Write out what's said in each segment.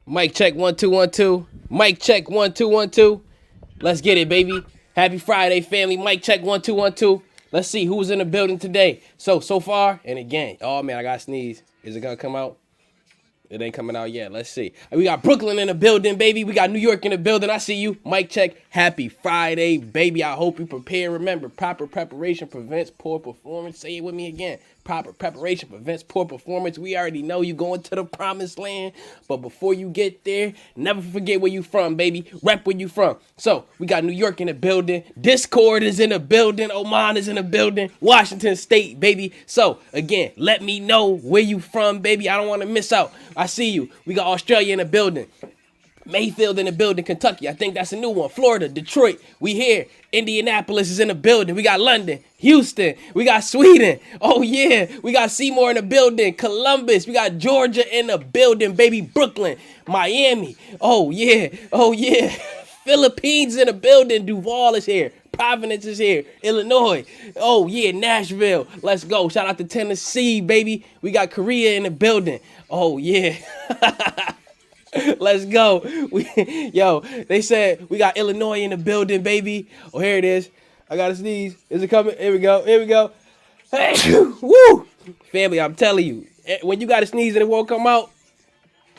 Mic check 1 2 1 2. Mic check 1 2 1 2. Let's get it, baby. Happy Friday, family. Mic check 1 2 1 2. Let's see who's in the building today. So far, and again, oh man, I got to sneeze. Is it gonna come out? It ain't coming out yet. Let's see. We got Brooklyn in the building, baby. We got New York in the building. I see you. Mic check. Happy Friday, baby. I hope you prepare. Remember, proper preparation prevents poor performance. Say it with me again. Proper preparation prevents poor performance. We already know you going to the promised land. But before you get there, never forget where you from, baby. Rep where you from. So, we got New York in the building. Discord is in the building. Oman is in the building. Washington State, baby. So, again, let me know where you from, baby. I don't want to miss out. I see you. We got Australia in the building. Mayfield in the building, Kentucky. I think that's a new one. Florida, Detroit. We here. Indianapolis is in the building. We got London, Houston. We got Sweden. Oh, yeah. We got Seymour in the building. Columbus. We got Georgia in the building, baby. Brooklyn, Miami. Oh, yeah. Oh, yeah. Philippines in the building. Duval is here. Providence is here. Illinois. Oh, yeah. Nashville. Let's go. Shout out to Tennessee, baby. We got Korea in the building. Oh, yeah. Let's go. They said we got Illinois in the building, baby. Oh, here it is. I gotta sneeze. Is it coming? Here we go. Here we go. Hey, woo! Family, I'm telling you, when you gotta sneeze and it won't come out,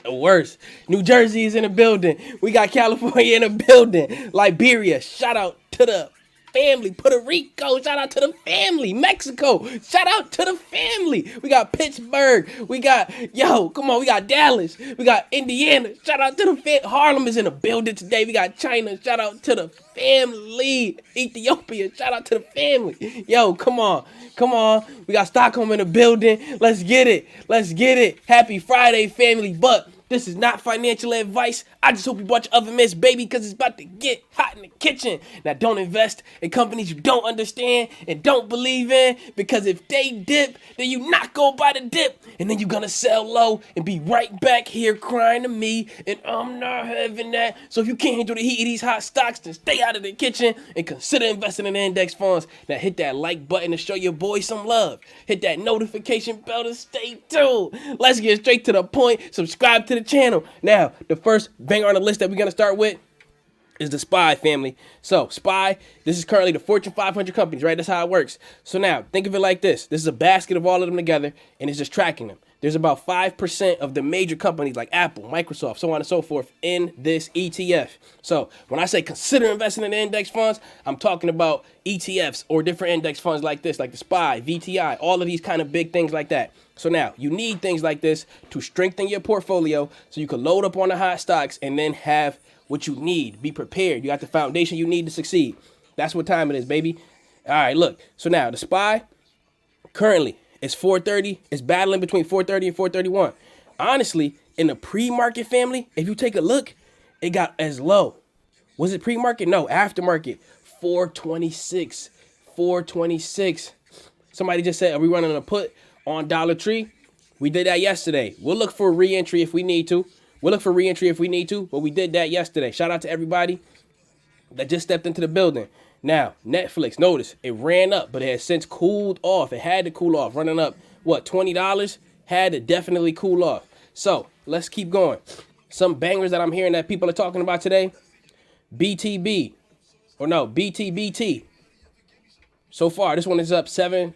the worst. New Jersey is in the building. We got California in the building. Liberia. Shout out to the family. Puerto Rico, shout out to the family. Mexico, shout out to the family. We got Pittsburgh. We got, we got Dallas. We got Indiana. Shout out to the family. Harlem is in the building today. We got China. Shout out to the family. Ethiopia. Shout out to the family. Come on. We got Stockholm in the building. Let's get it. Happy Friday, family. But this is not financial advice. I just hope you bought your oven mitts, baby, because it's about to get hot in the kitchen. Now, don't invest in companies you don't understand and don't believe in, because if they dip, then you not going to buy the dip. And then you're going to sell low and be right back here crying to me, and I'm not having that. So if you can't handle the heat of these hot stocks, then stay out of the kitchen and consider investing in index funds. Now, hit that like button to show your boy some love. Hit that notification bell to stay tuned. Let's get straight to the point. Subscribe to the channel. Now, the first banger on the list that we're going to start with is the SPY, family. So SPY, this is currently the Fortune 500 companies, right? That's how it works. So now think of it like this. This is a basket of all of them together, and it's just tracking them. There's about 5% of the major companies like Apple, Microsoft, so on and so forth in this ETF. So when I say consider investing in index funds, I'm talking about ETFs or different index funds like this, like the SPY, VTI, all of these kind of big things like that. So now you need things like this to strengthen your portfolio so you can load up on the hot stocks and then have what you need. Be prepared. You got the foundation you need to succeed. That's what time it is, baby. All right, look. So now the SPY currently is 430. It's battling between 430 and 431. Honestly, in the pre-market, family, if you take a look, it got as low. Was it pre-market? No, aftermarket. 426. 426. Somebody just said, are we running a put on Dollar Tree? We did that yesterday. We'll look for re-entry if we need to. But we did that yesterday. Shout out to everybody that just stepped into the building. Now, Netflix, notice, it ran up, but it has since cooled off. It had to cool off. Running up, $20? Had to definitely cool off. So, let's keep going. Some bangers that I'm hearing that people are talking about today. BTB. BTBT. So far, this one is up 7%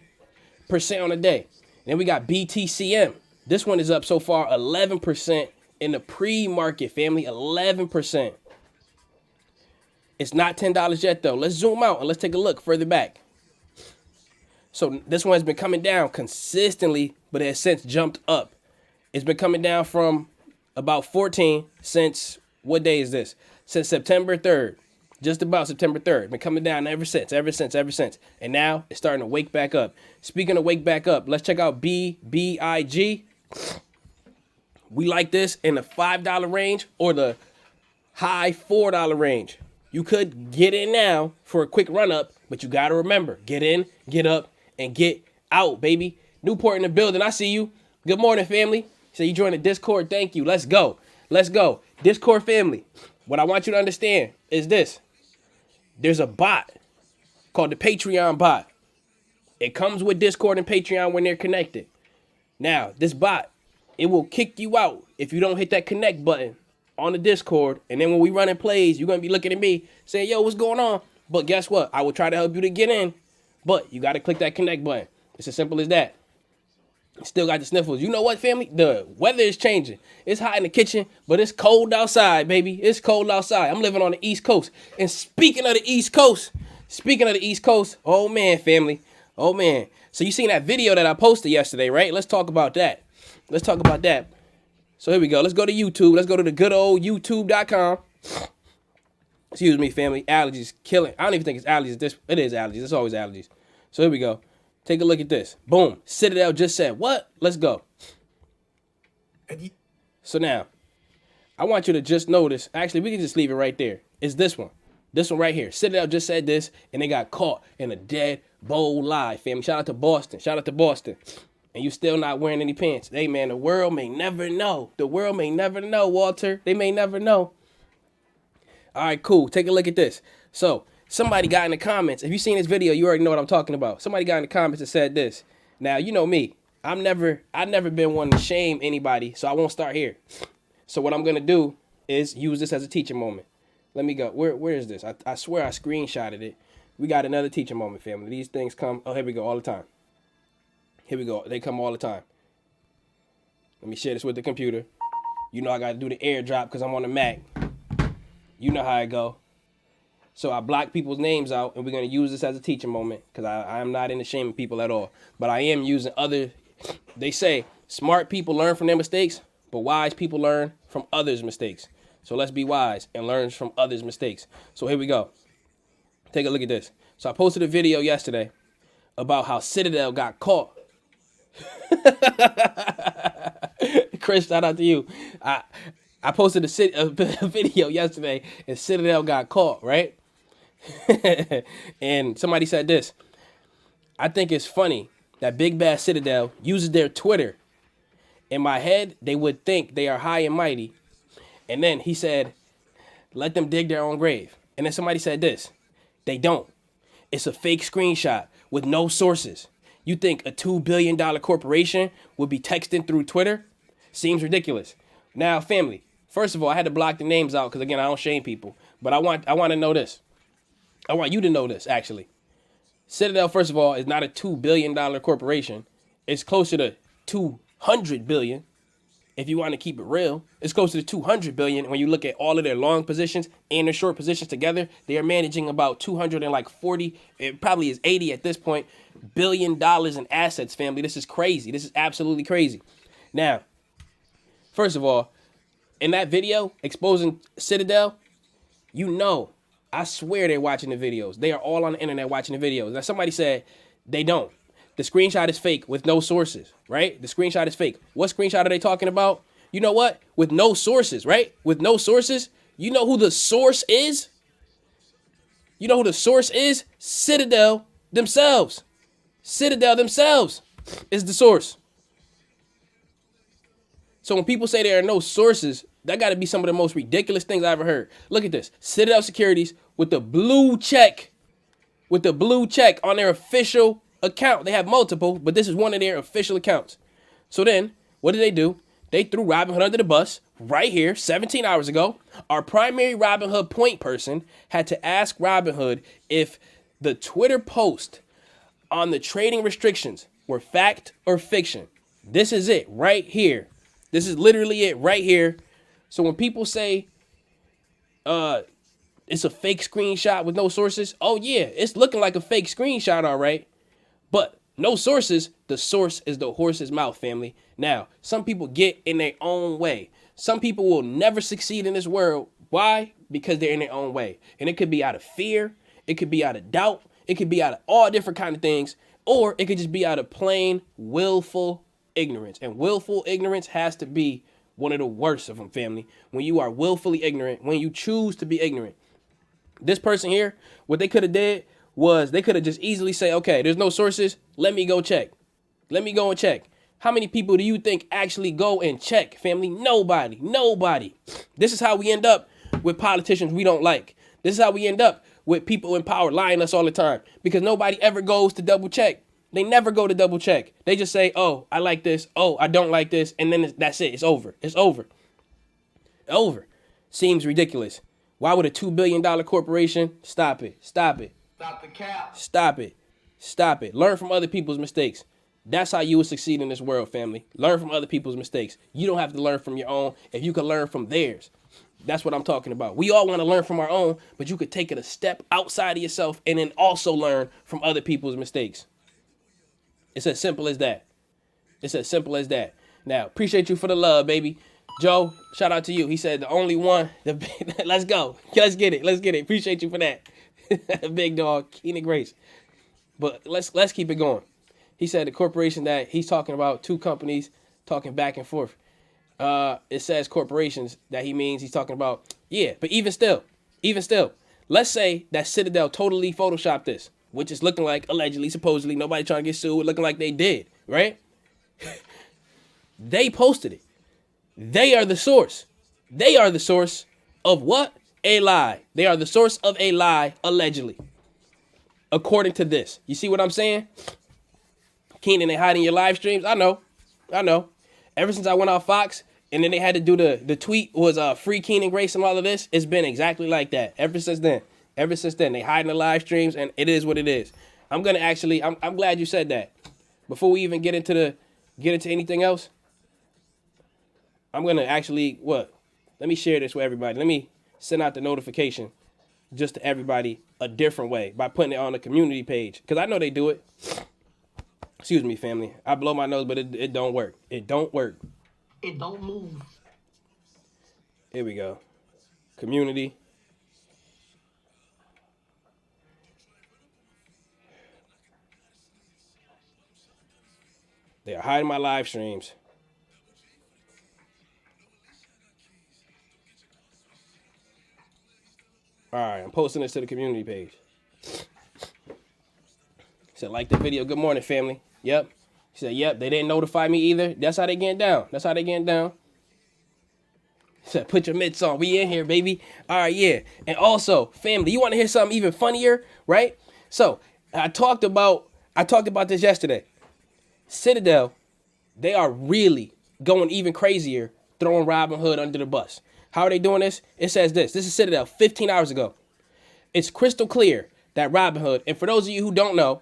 on the day. Then we got Btcm. This one is up so far 11% in the pre-market, family. 11%. It's not $10 yet, though. Let's zoom out and let's take a look further back. So this one has been coming down consistently, but it has since jumped up. It's been coming down from about 14 since, what day is this? Since September 3rd. Just about September 3rd. Been coming down ever since. And now it's starting to wake back up. Speaking of wake back up, let's check out bbig. We like this in the $5 range or the high $4 range. You could get in now for a quick run up, but you got to remember, get in, get up, and get out, baby. Newport in the building. I see you. Good morning, family. So you joined the Discord. Thank you. Let's go. Discord family. What I want you to understand is this. There's a bot called the Patreon bot. It comes with Discord and Patreon when they're connected. Now, this bot, it will kick you out if you don't hit that connect button on the Discord. And then when we running plays, you're going to be looking at me saying, yo, what's going on? But guess what? I will try to help you to get in. But you got to click that connect button. It's as simple as that. Still got the sniffles. You know what, family? The weather is changing. It's hot in the kitchen, but it's cold outside, baby. It's cold outside. I'm living on the East Coast. And speaking of the East Coast, oh man, family. Oh man. So you seen that video that I posted yesterday, right? Let's talk about that. So here we go. Let's go to YouTube. Let's go to the good old youtube.com. Excuse me, family. Allergies killing. I don't even think it's allergies. It is allergies. It's always allergies. So here we go. Take a look at this. Boom. Citadel just said, what? Let's go. So now, I want you to just notice. Actually, we can just leave it right there. It's this one. This one right here. Citadel just said this, and they got caught in a dead, bold lie, family. Shout out to Boston. And you still not wearing any pants. Hey, man, the world may never know. Walter. They may never know. All right, cool. Take a look at this. So, somebody got in the comments. If you seen this video, you already know what I'm talking about. Somebody got in the comments and said this. Now, you know me. I've never been one to shame anybody, so I won't start here. So what I'm going to do is use this as a teaching moment. Let me go. Where is this? I swear I screenshotted it. We got another teaching moment, family. These things come. Oh, here we go all the time. Here we go. They come all the time. Let me share this with the computer. You know I got to do the airdrop because I'm on the Mac. You know how I go. So I block people's names out, and we're going to use this as a teaching moment because I'm not into shaming people at all. But I am using other, they say smart people learn from their mistakes, but wise people learn from others' mistakes. So let's be wise and learn from others' mistakes. So here we go. Take a look at this. So I posted a video yesterday about how Citadel got caught. Chris, shout out to you. I posted a video yesterday and Citadel got caught, right? And somebody said this. I think it's funny that Big Bad Citadel uses their Twitter. In my head, they would think they are high and mighty. And then he said, let them dig their own grave. And then somebody said this. They don't. It's a fake screenshot with no sources. You think a $2 billion corporation would be texting through Twitter? Seems ridiculous. Now, family, first of all, I had to block the names out because, again, I don't shame people. But I want to know this. I want you to know this, actually. Citadel, first of all, is not a $2 billion corporation. It's closer to $200 billion. If you want to keep it real, it's closer to $200 billion. When you look at all of their long positions and their short positions together, they are managing about 240, it probably is 80 at this point, $1 billion in assets, family. This is crazy. This is absolutely crazy. Now, first of all, in that video exposing Citadel, you know, I swear they're watching the videos. They are all on the internet watching the videos. Now, somebody said they don't. The screenshot is fake with no sources, right? The screenshot is fake. What screenshot are they talking about? You know what? With no sources, right? With no sources. You know who the source is? You know who the source is? Citadel themselves. Citadel themselves is the source. So when people say there are no sources, that got to be some of the most ridiculous things I ever heard. Look at this. Citadel Securities with the blue check. With the blue check on their official account. They have multiple, but this is one of their official accounts. So then, what did they do? They threw Robinhood under the bus right here 17 hours ago. Our primary Robinhood point person had to ask Robinhood if the Twitter post on the trading restrictions were fact or fiction. This is it right here. This is literally it right here. So when people say it's a fake screenshot with no sources, oh yeah, it's looking like a fake screenshot, all right. But no sources, the source is the horse's mouth, family. Now, some people get in their own way. Some people will never succeed in this world. Why? Because they're in their own way. And it could be out of fear. It could be out of doubt. It could be out of all different kind of things. Or it could just be out of plain willful ignorance. And willful ignorance has to be one of the worst of them, family. When you are willfully ignorant, when you choose to be ignorant. This person here, what they could have did was they could have just easily say, okay, there's no sources. Let me go check. Let me go and check. How many people do you think actually go and check, family? Nobody. Nobody. This is how we end up with politicians we don't like. This is how we end up with people in power lying to us all the time because nobody ever goes to double check. They never go to double check. They just say, oh, I like this. Oh, I don't like this. And then that's it. It's over. It's over. Over. Seems ridiculous. Why would a $2 billion corporation? Stop it. Stop it. Stop the cap. Stop it. Stop it. Learn from other people's mistakes. That's how you will succeed in this world, family. Learn from other people's mistakes. You don't have to learn from your own if you can learn from theirs. That's what I'm talking about. We all want to learn from our own, but you could take it a step outside of yourself and then also learn from other people's mistakes. It's as simple as that. It's as simple as that. Now, appreciate you for the love, baby. Joe, shout out to you. He said the only one. Let's go. Let's get it. Let's get it. Appreciate you for that. Big dog, Keenan Grace. But let's keep it going. He said the corporation that he's talking about, two companies talking back and forth. It says corporations that he means he's talking about. Yeah, but even still, let's say that Citadel totally photoshopped this, which is looking like allegedly, supposedly, nobody trying to get sued, looking like they did, right? They posted it. They are the source. They are the source of what? A lie. They are the source of a lie, allegedly. According to this. You see what I'm saying? Keenan, they hiding your live streams. I know. Ever since I went on Fox, and then they had to do the tweet was free Keenan Grace and all of this. It's been exactly like that ever since then. They hiding the live streams, and it is what it is. I'm glad you said that. Before we even get into anything else, I'm gonna actually let me share this with everybody. Let me send out the notification just to everybody a different way by putting it on the community page, because I know they do it. Excuse me, family. I blow my nose, but it don't work. It don't work. It don't move. Here we go. Community. They are hiding my live streams. All right, I'm posting this to the community page. Said, like the video. Good morning, family. Yep. He said, yep, they didn't notify me either. That's how they getting down. He said, put your mitts on. We in here, baby. All right, yeah. And also, family, you want to hear something even funnier, right? So, I talked about this yesterday. Citadel, they are really going even crazier, throwing Robinhood under the bus. How are they doing this? It says this. This is Citadel 15 hours ago. It's crystal clear that Robinhood, and for those of you who don't know,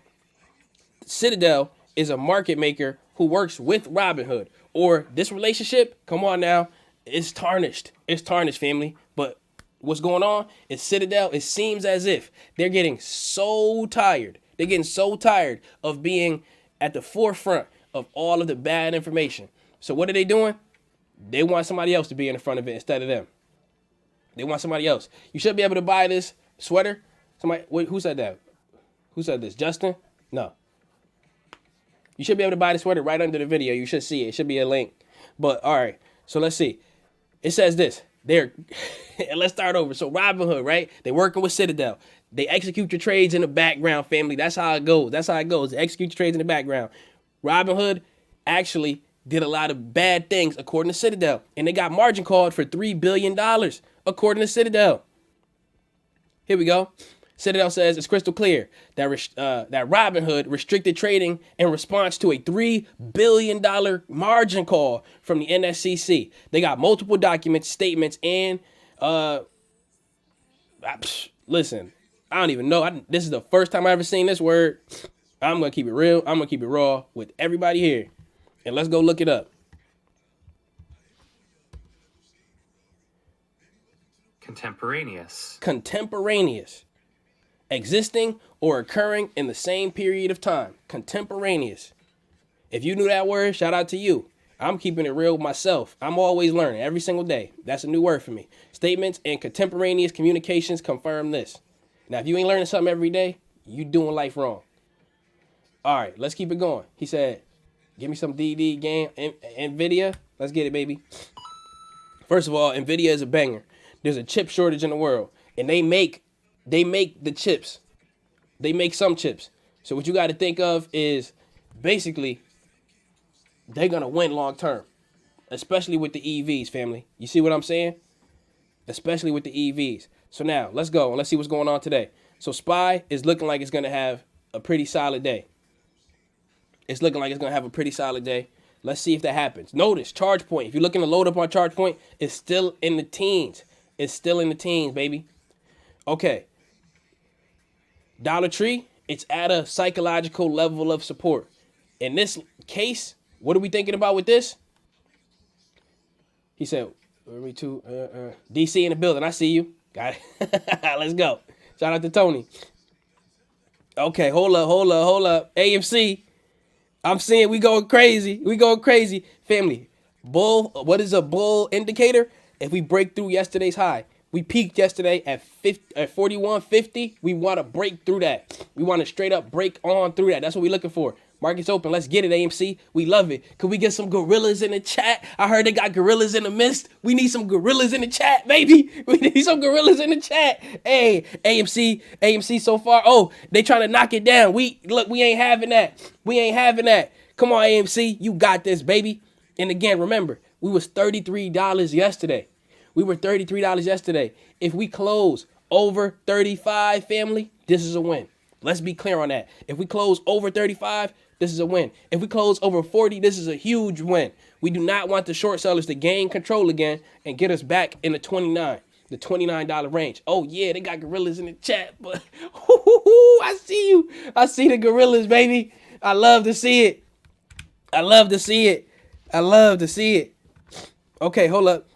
Citadel is a market maker who works with Robinhood. Or this relationship, come on now, it's tarnished. It's tarnished, family. But what's going on is Citadel, it seems as if they're getting so tired. They're getting so tired of being at the forefront of all of the bad information. So what are they doing? They want somebody else to be in the front of it instead of them. They want somebody else. You should be able to buy this sweater. Who said that? Who said this? Justin? No. You should be able to buy the sweater right under the video. You should see it. It should be a link. But all right. So let's see. It says this. Let's start over. So Robinhood, right? They're working with Citadel. They execute your trades in the background, family. That's how it goes. They execute your trades in the background. Robinhood actually did a lot of bad things according to Citadel. And they got margin called for $3 billion according to Citadel. Here we go. Citadel says it's crystal clear that Robinhood restricted trading in response to a $3 billion margin call from the NSCC. They got multiple documents, statements, and listen, I don't even know. This is the first time I ever seen this word. I'm going to keep it real. I'm going to keep it raw with everybody here. And let's go look it up. Contemporaneous. Existing or occurring in the same period of time. Contemporaneous. If you knew that word, shout out to you. I'm keeping it real with myself. I'm always learning every single day. That's a new word for me. Statements and contemporaneous communications confirm this. Now, if you ain't learning something every day, you doing life wrong. All right, let's keep it going. He said, give me some DD game, Nvidia. Let's get it, baby. First of all, Nvidia is a banger. There's a chip shortage in the world, and they make the chips. They make some chips. So what you got to think of is basically they're going to win long term, especially with the EVs, family. You see what I'm saying? Especially with the EVs. So now let's go and let's see what's going on today. So SPY is looking like it's going to have a pretty solid day. It's looking like it's going to have a pretty solid day. Let's see if that happens. Notice charge point. If you're looking to load up on charge point, it's still in the teens. It's still in the teens, baby. Okay. Dollar Tree, it's at a psychological level of support. In this case, what are we thinking about with this? He said, DC in the building. I see you. Got it. Let's go. Shout out to Tony. Okay, hold up. AMC. I'm seeing we going crazy. Family. Bull, what is a bull indicator? If we break through yesterday's high. We peaked yesterday at 41.50. We want to break through that. We want to straight up break on through that. That's what we're looking for. Market's open. Let's get it, AMC. We love it. Could we get some gorillas in the chat? I heard they got gorillas in the mist. We need some gorillas in the chat, baby. We need some gorillas in the chat. Hey, AMC so far. Oh, they trying to knock it down. We ain't having that. Come on, AMC. You got this, baby. And again, remember, we was $33 yesterday. If we close over 35, family, this is a win. Let's be clear on that. If we close over 35, this is a win. If we close over 40, this is a huge win. We do not want the short sellers to gain control again and get us back in the $29 range. Oh yeah, they got gorillas in the chat, but I see you. I see the gorillas, baby. I love to see it. Okay, hold up.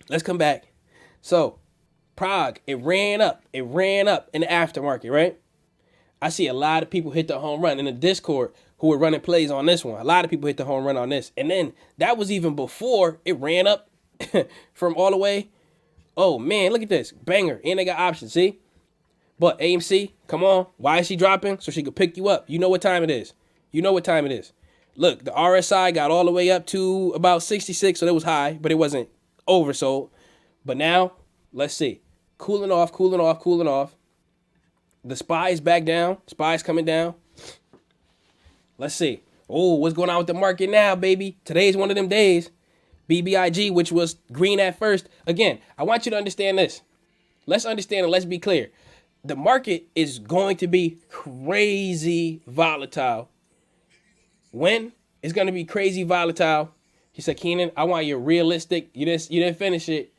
Let's come back. So, Prague, it ran up in the aftermarket, right? I see a lot of people hit the home run in the Discord who were running plays on this one. A lot of people hit the home run on this. And then that was even before it ran up from all the way. Oh, man, look at this. Banger. And they got options, see? But AMC, come on. Why is she dropping? So she could pick you up. You know what time it is. Look, the RSI got all the way up to about 66, so that was high, but it wasn't oversold. But now, let's see. Cooling off. The SPY is back down. SPY is coming down. Let's see. Oh, what's going on with the market now, baby? Today's one of them days. BBIG, which was green at first. Again, I want you to understand this. Let's understand and let's be clear. The market is going to be crazy volatile. When? It's going to be crazy volatile. He said, Keenan, I want you realistic. You didn't finish it.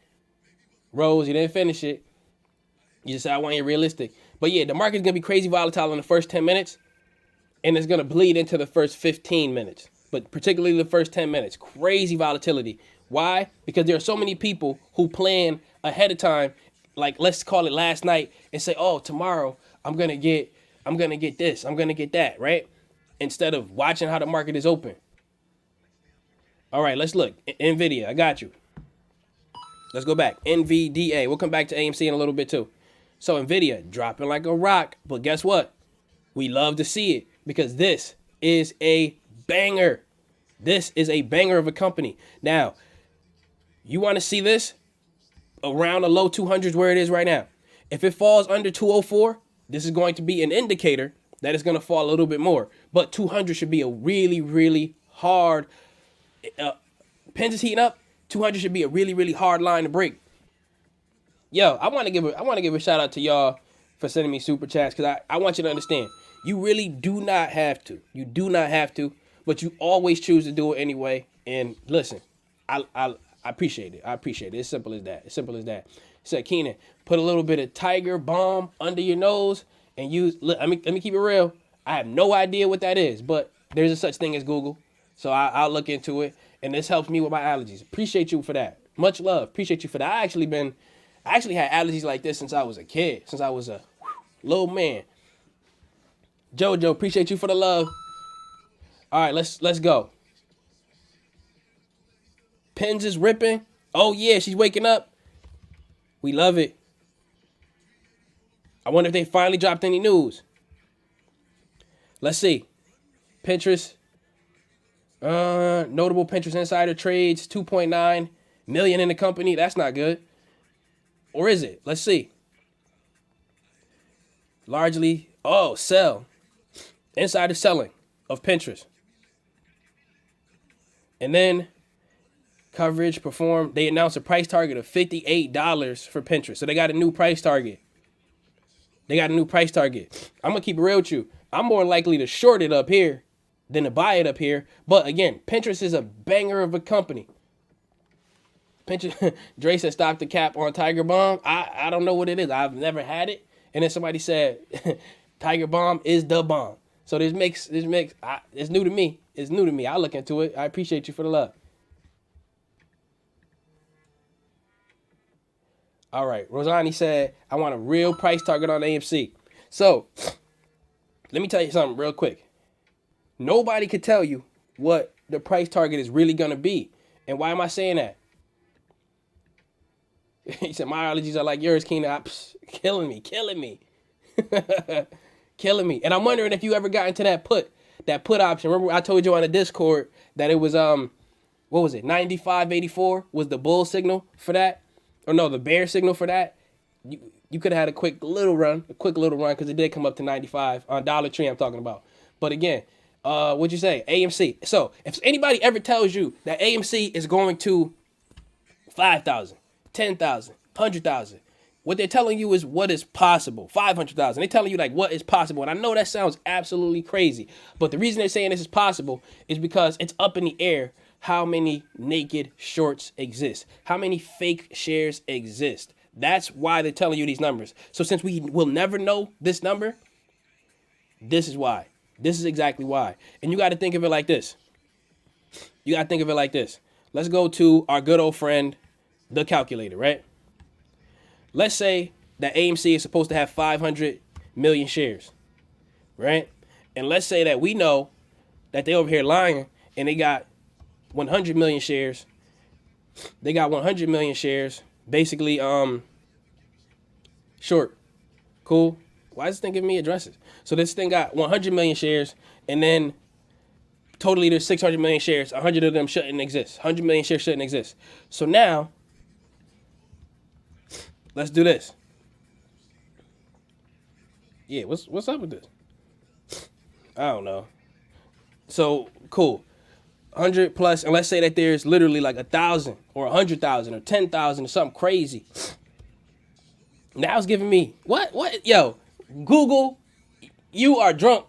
Rose, you didn't finish it. You just said, I want you realistic. But yeah, the market's going to be crazy volatile in the first 10 minutes. And it's going to bleed into the first 15 minutes. But particularly the first 10 minutes. Crazy volatility. Why? Because there are so many people who plan ahead of time. Like, let's call it last night. And say, oh, tomorrow I'm going to get this. I'm going to get that, right? Instead of watching how the market is open. All right, let's look. Nvidia, I got you. Let's go back. NVDA. We'll come back to AMC in a little bit too. So Nvidia dropping like a rock. But guess what? We love to see it because this is a banger. This is a banger of a company. Now, you want to see this around the low 200s where it is right now. If it falls under 204, this is going to be an indicator that it's going to fall a little bit more. But 200 should be a really, really hard. Pins is heating up. 200 should be a really, really hard line to break. Yo, I want to give a shout out to y'all for sending me super chats because I want you to understand. You really do not have to. You do not have to, but you always choose to do it anyway. And listen, I appreciate it. I appreciate it. It's simple as that. He said, Keenan, put a little bit of Tiger Balm under your nose and use. Look, let me keep it real. I have no idea what that is, but there's a such thing as Google, so I'll look into it. And this helps me with my allergies. Appreciate you for that. Much love. Appreciate you for that. I actually had allergies like this since I was a kid, since I was a little man. Jojo, appreciate you for the love. All right, let's go. Pins is ripping. Oh yeah, she's waking up. We love it. I wonder if they finally dropped any news. Let's see. Pinterest. Notable Pinterest insider trades, 2.9 million in the company. That's not good. Or is it? Let's see. Largely, sell. Insider selling of Pinterest. And then coverage performed. They announced a price target of $58 for Pinterest. So they got a new price target. I'm going to keep it real with you. I'm more likely to short it up here than to buy it up here. But again, Pinterest is a banger of a company. Dre said stop the cap on Tiger Bomb. I don't know what it is. I've never had it. And then somebody said Tiger Bomb is the bomb. So it's new to me. It's new to me. I'll look into it. I appreciate you for the love. All right. Rosani said, I want a real price target on AMC. So let me tell you something real quick. Nobody could tell you what the price target is really going to be. And why am I saying that? He said, my allergies are like yours, Keenan. Killing me. Killing me. And I'm wondering if you ever got into that put option. Remember I told you on the Discord that it was, what was it? 95.84 was the bull signal for that. Or no, the bear signal for that. You could have had a quick little run because it did come up to 95 on Dollar Tree I'm talking about. But again, what'd you say? AMC. So if anybody ever tells you that AMC is going to 5,000, 10,000, 100,000, what they're telling you is what is possible. 500,000. They're telling you like what is possible. And I know that sounds absolutely crazy. But the reason they're saying this is possible is because it's up in the air how many naked shorts exist. How many fake shares exist. That's why they're telling you these numbers. So since we will never know this number, this is why. This is exactly why. And you got to think of it like this. Let's go to our good old friend, the calculator, right? Let's say that AMC is supposed to have 500 million shares, right? And let's say that we know that they over here lying and they got 100 million shares. They got 100 million shares, basically short. Cool. Why is this thing giving me addresses? So this thing got 100 million shares, and then totally there's 600 million shares. 100 of them shouldn't exist. 100 million shares shouldn't exist. So now, let's do this. Yeah, what's up with this? I don't know. So, cool. 100 plus, and let's say that there's literally like 1,000 or 100,000 or 10,000 or something crazy. Now it's giving me, what? Yo, Google, you are drunk.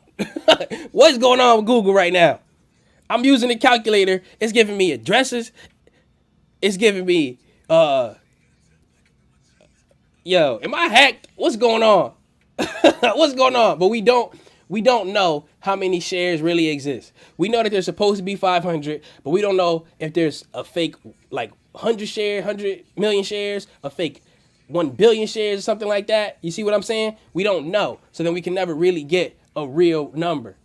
What's going on with Google right now? I'm using the calculator. It's giving me addresses. It's giving me, yo, am I hacked? What's going on? What's going on? But we don't know how many shares really exist. We know that there's supposed to be 500, but we don't know if there's a fake like 100 million shares, a fake 1 billion shares or something like that. You see what I'm saying? We don't know. So then we can never really get a real number.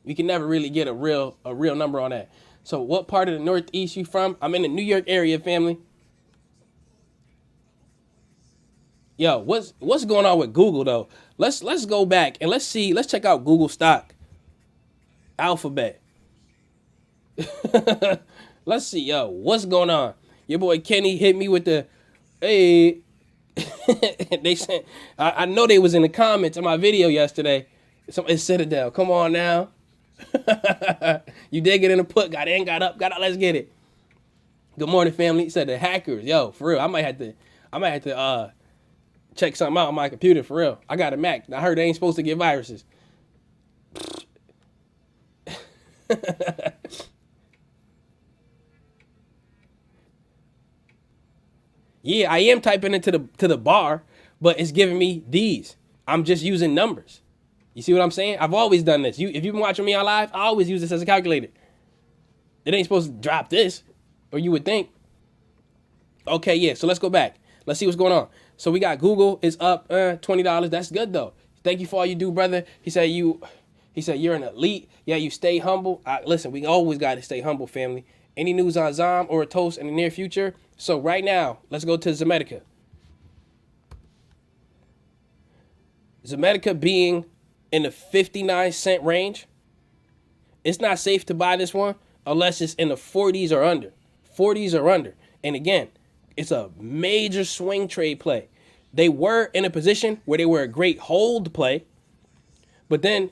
We can never really get a real number on that. So what part of the Northeast you from? I'm in the New York area, family. Yo, what's going on with Google though? Let's go back and let's check out Google stock. Alphabet. Let's see, yo, what's going on? Your boy Kenny hit me with the hey. They sent I know they was in the comments on my video yesterday. It's Citadel. Come on now. You did get in the put, got in, got up, let's get it. Good morning, family. He said the hackers. Yo, for real. I might have to check something out on my computer for real. I got a Mac. I heard they ain't supposed to get viruses. Yeah, I am typing into the bar, but it's giving me these. I'm just using numbers. You see what I'm saying? I've always done this. If you've been watching me on live, I always use this as a calculator. It ain't supposed to drop this, or you would think. Okay, yeah, so let's go back. Let's see what's going on. So we got Google is up $20. That's good though. Thank you for all you do, brother. He said you're an elite. Yeah, you stay humble. Listen, we always got to stay humble, family. Any news on Zom or a toast in the near future? So right now, let's go to Zomedica. Zomedica being in the 59-cent range. It's not safe to buy this one unless it's in the 40s or under. 40s or under. And again, it's a major swing trade play. They were in a position where they were a great hold play, but then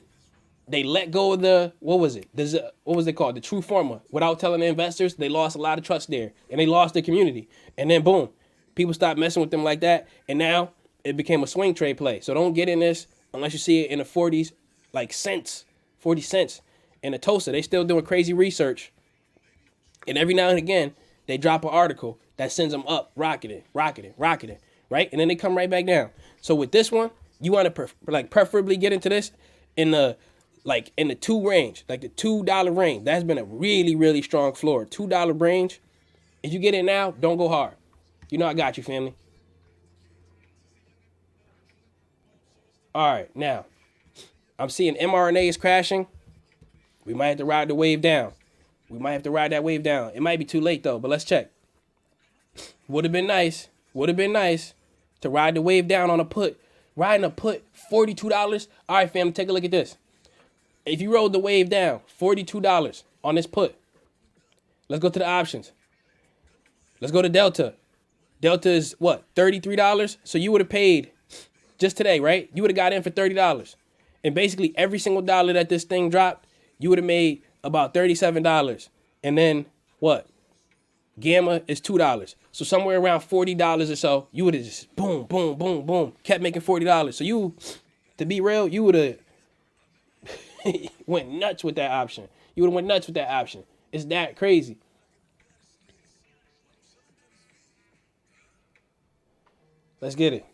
they let go of the, what was it called? The true forma. Without telling the investors, they lost a lot of trust there, and they lost their community. And then boom, people stopped messing with them like that, and now it became a swing trade play. So don't get in this unless you see it in the 40s, like cents, 40 cents. And the Tosa, they still doing crazy research. And every now and again, they drop an article that sends them up, rocketing, right? And then they come right back down. So with this one, you want to preferably get into this in the two range, like the $2 range. That's been a really, really strong floor. $2 range. If you get in now, don't go hard. You know I got you, family. All right, now I'm seeing mRNA is crashing. We might have to ride the wave down. It might be too late though, but let's check. Would have been nice to ride the wave down on a put. Riding a put, $42. All right, fam, take a look at this. If you rode the wave down, $42 on this put. Let's go to the options. Let's go to Delta. Delta is what, $33? So you would have paid just today, right? You would have got in for $30. And basically every single dollar that this thing dropped, you would have made about $37. And then what? Gamma is $2. So somewhere around $40 or so, you would have just boom, boom, boom, boom, kept making $40. So you, to be real, you would have went nuts with that option. It's that crazy. Let's get it.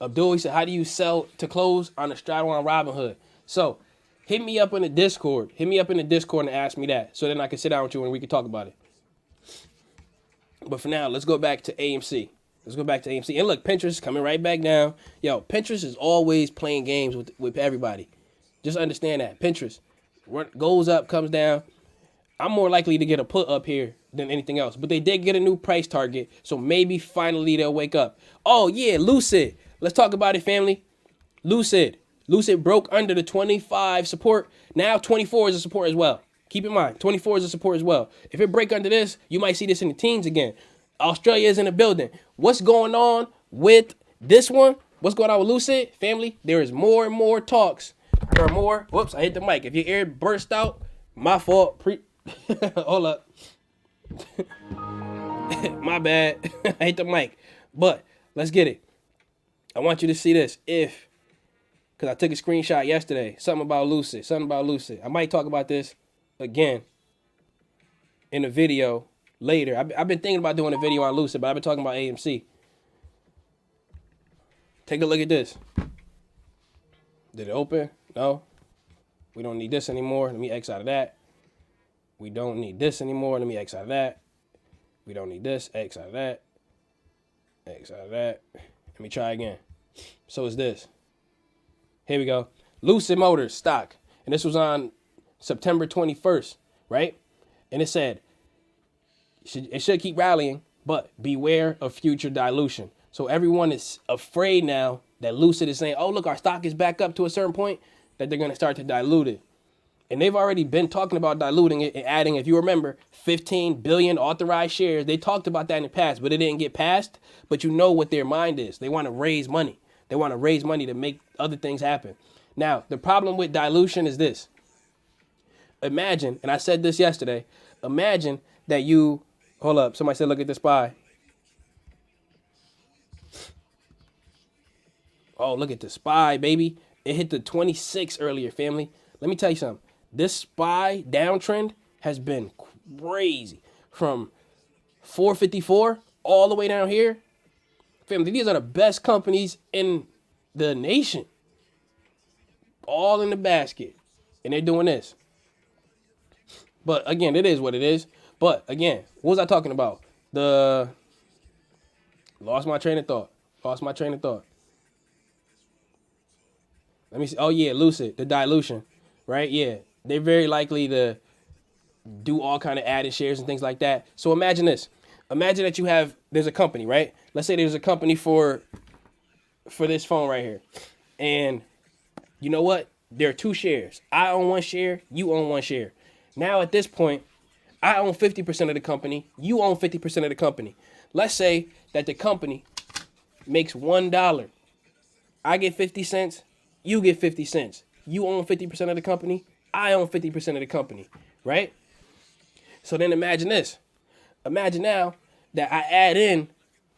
Abdul, he said, how do you sell to close on the Straddle on Robinhood? So hit me up in the Discord. And ask me that. So then I can sit down with you and we can talk about it. But for now, let's go back to AMC. And look, Pinterest is coming right back down. Yo, Pinterest is always playing games with everybody. Just understand that. Pinterest goes up, comes down. I'm more likely to get a put up here than anything else. But they did get a new price target. So maybe finally they'll wake up. Oh, yeah, Lucid. Let's talk about it, family. Lucid broke under the 25 support. Now 24 is a support as well. Keep in mind, 24 is a support as well. If it break under this, you might see this in the teens again. Australia is in the building. What's going on with this one? What's going on with Lucid? Family, there is more and more talks. There are more. Whoops, I hit the mic. If your ear burst out, my fault. Hold up. My bad. I hit the mic. But let's get it. I want you to see this. Because I took a screenshot yesterday. Something about Lucid. I might talk about this again in a video later. I've been thinking about doing a video on Lucid, but I've been talking about AMC. Take a look at this. Did it open? No. We don't need this anymore. Let me X out of that. We don't need this anymore. Let me X out of that. We don't need this. X out of that. X out of that. Let me try again. So it's this. Here we go. Lucid Motors stock. And this was on September 21st, right? And it said, it should keep rallying, but beware of future dilution. So everyone is afraid now that Lucid is saying, oh, look, our stock is back up to a certain point, that they're going to start to dilute it. And they've already been talking about diluting it and adding, if you remember, 15 billion authorized shares. They talked about that in the past, but it didn't get passed. But you know what their mind is. They want to raise money. They want to raise money to make other things happen. Now, the problem with dilution is this. Imagine, and I said this yesterday, imagine that you, hold up, somebody said, look at the SPY. Oh, look at the SPY, baby. It hit the 26 earlier, family. Let me tell you something. This SPY downtrend has been crazy. From 454 all the way down here. Family, these are the best companies in the nation. All in the basket. And they're doing this. But again, it is what it is. But again, what was I talking about? Lost my train of thought. Let me see. Oh yeah, Lucid, the dilution, right? Yeah, they're very likely to do all kind of added shares and things like that. So imagine this. Imagine that there's a company, right? Let's say there's a company for this phone right here. And you know what? There are 2 shares. I own 1 share. You own 1 share. Now at this point, I own 50% of the company. You own 50% of the company. Let's say that the company makes $1. I get 50 cents. You get 50 cents. You own 50% of the company. I own 50% of the company, right? So then imagine this. Imagine now that I add in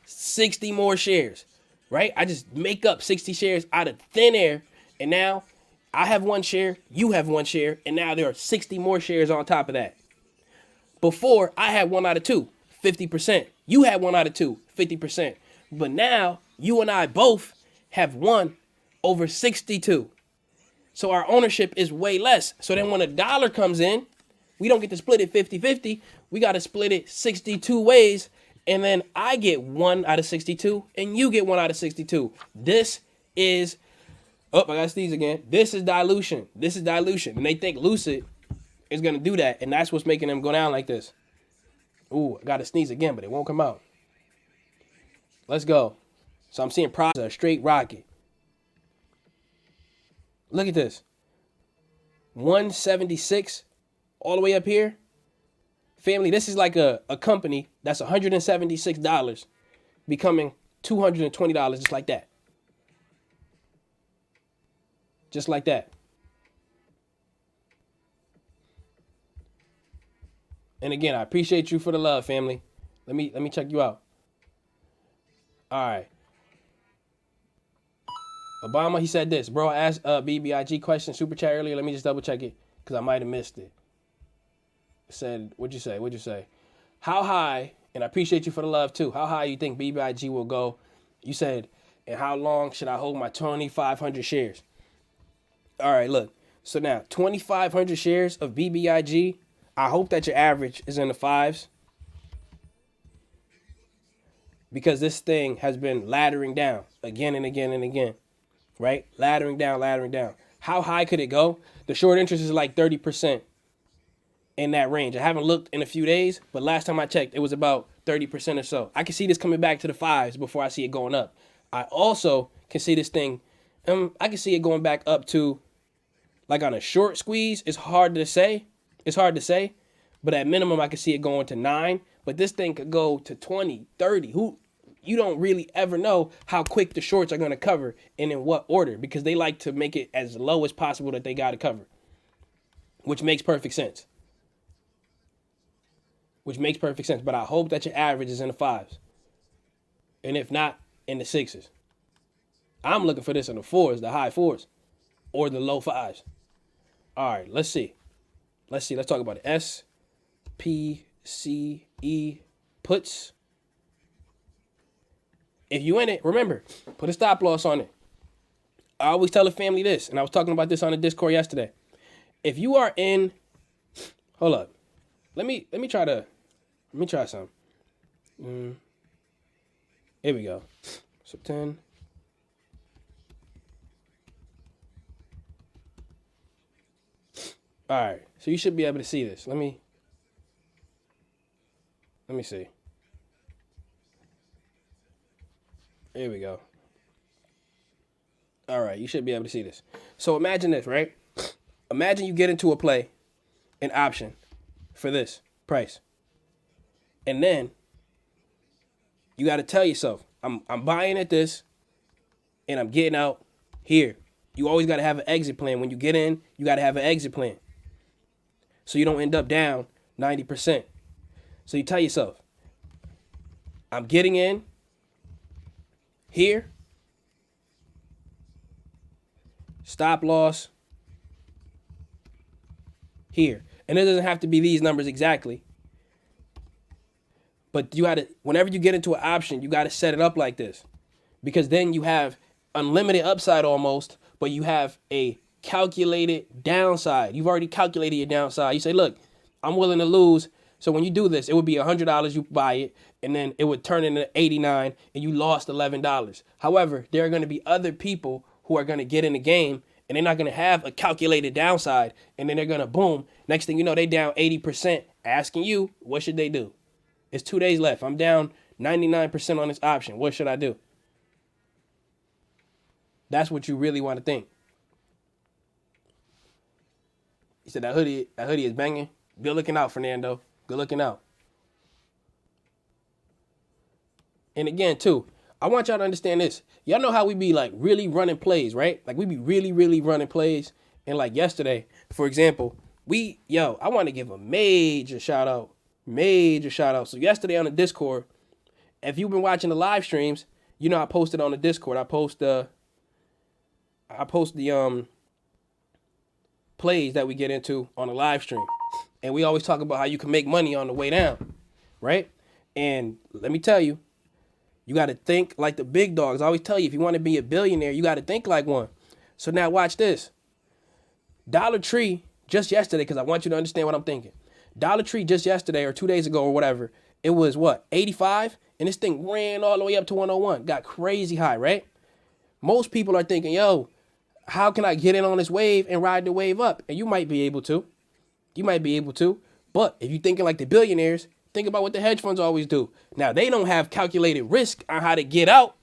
60 more shares, right? I just make up 60 shares out of thin air. And now I have 1 share. You have 1 share. And now there are 60 more shares on top of that. Before, I had 1 out of 2, 50%. You had 1 out of 2, 50%. But now, you and I both have 1 over 62. So our ownership is way less. So then when a dollar comes in, we don't get to split it 50-50. We got to split it 62 ways. And then I get 1 out of 62 and you get 1 out of 62. This is, oh, I got to sneeze again. This is dilution. This is dilution. And they think Lucid is going to do that. And that's what's making them go down like this. Ooh, I got to sneeze again, but it won't come out. Let's go. So I'm seeing price a straight rocket. Look at this. 176 all the way up here. Family, this is like a company that's $176 becoming $220 just like that. Just like that. And again, I appreciate you for the love, family. Let me check you out. All right. Obama, he said this. Bro, I asked BBIG question super chat earlier. Let me just double check it because I might have missed it. Said, what'd you say? What'd you say? How high, and I appreciate you for the love too, how high you think BBIG will go? You said, and how long should I hold my 2,500 shares? All right, look. So now, 2,500 shares of BBIG, I hope that your average is in the 5s. Because this thing has been laddering down again and again and again. Right? Laddering down, laddering down. How high could it go? The short interest is like 30% in that range. I haven't looked in a few days, but last time I checked, it was about 30% or so. I can see this coming back to the 5s before I see it going up. I also can see this thing, I can see it going back up to, like on a short squeeze, it's hard to say. It's hard to say, but at minimum, I can see it going to 9. But this thing could go to 20, 30. You don't really ever know how quick the shorts are going to cover and in what order, because they like to make it as low as possible that they got to cover, which makes perfect sense. Which makes perfect sense. But I hope that your average is in the 5s. And if not, in the 6s. I'm looking for this in the 4s, the high 4s, or the low 5s. All right, let's see. Let's see. Let's talk about it. SPCE puts. If you in it, remember, put a stop loss on it. I always tell the family this, and I was talking about this on the Discord yesterday. If you are in, hold up. Let me try something. Here we go. So 10. All right. So you should be able to see this. Let me see. Here we go. All right, you should be able to see this. So imagine this, right? Imagine you get into a play, an option for this price. And then you got to tell yourself, I'm buying at this and I'm getting out here. You always got to have an exit plan. When you get in, you got to have an exit plan, so you don't end up down 90%. So you tell yourself, I'm getting in here, stop loss here. And it doesn't have to be these numbers exactly, but you got to, whenever you get into an option, you got to set it up like this, because then you have unlimited upside almost, but you have a calculated downside. You've already calculated your downside. You say, look, I'm willing to lose. So when you do this, it would be $100, you buy it, and then it would turn into 89 and you lost $11. However, there are going to be other people who are going to get in the game and they're not going to have a calculated downside, and then they're going to boom. Next thing you know, they down 80%, asking you, what should they do? It's 2 days left. I'm down 99% on this option. What should I do? That's what you really want to think. He said that hoodie is banging. Good looking out, Fernando. Good looking out. And again, too, I want y'all to understand this. Y'all know how we be like really running plays, right? Like we be really, really running plays. And like yesterday, for example, I want to give a major shout out. Major shout out. So yesterday on the Discord, if you've been watching the live streams, you know I posted on the Discord. I post the plays that we get into on a live stream. And we always talk about how you can make money on the way down, right? And let me tell you, you got to think like the big dogs. I always tell you, if you want to be a billionaire, you got to think like one. So now watch this. Dollar Tree just yesterday, because I want you to understand what I'm thinking. Dollar Tree just yesterday or 2 days ago or whatever, it was what, 85? And this thing ran all the way up to 101. Got crazy high, right? Most people are thinking, yo, how can I get in on this wave and ride the wave up? And you might be able to. You might be able to. But if you're thinking like the billionaires, think about what the hedge funds always do. Now, they don't have calculated risk on how to get out.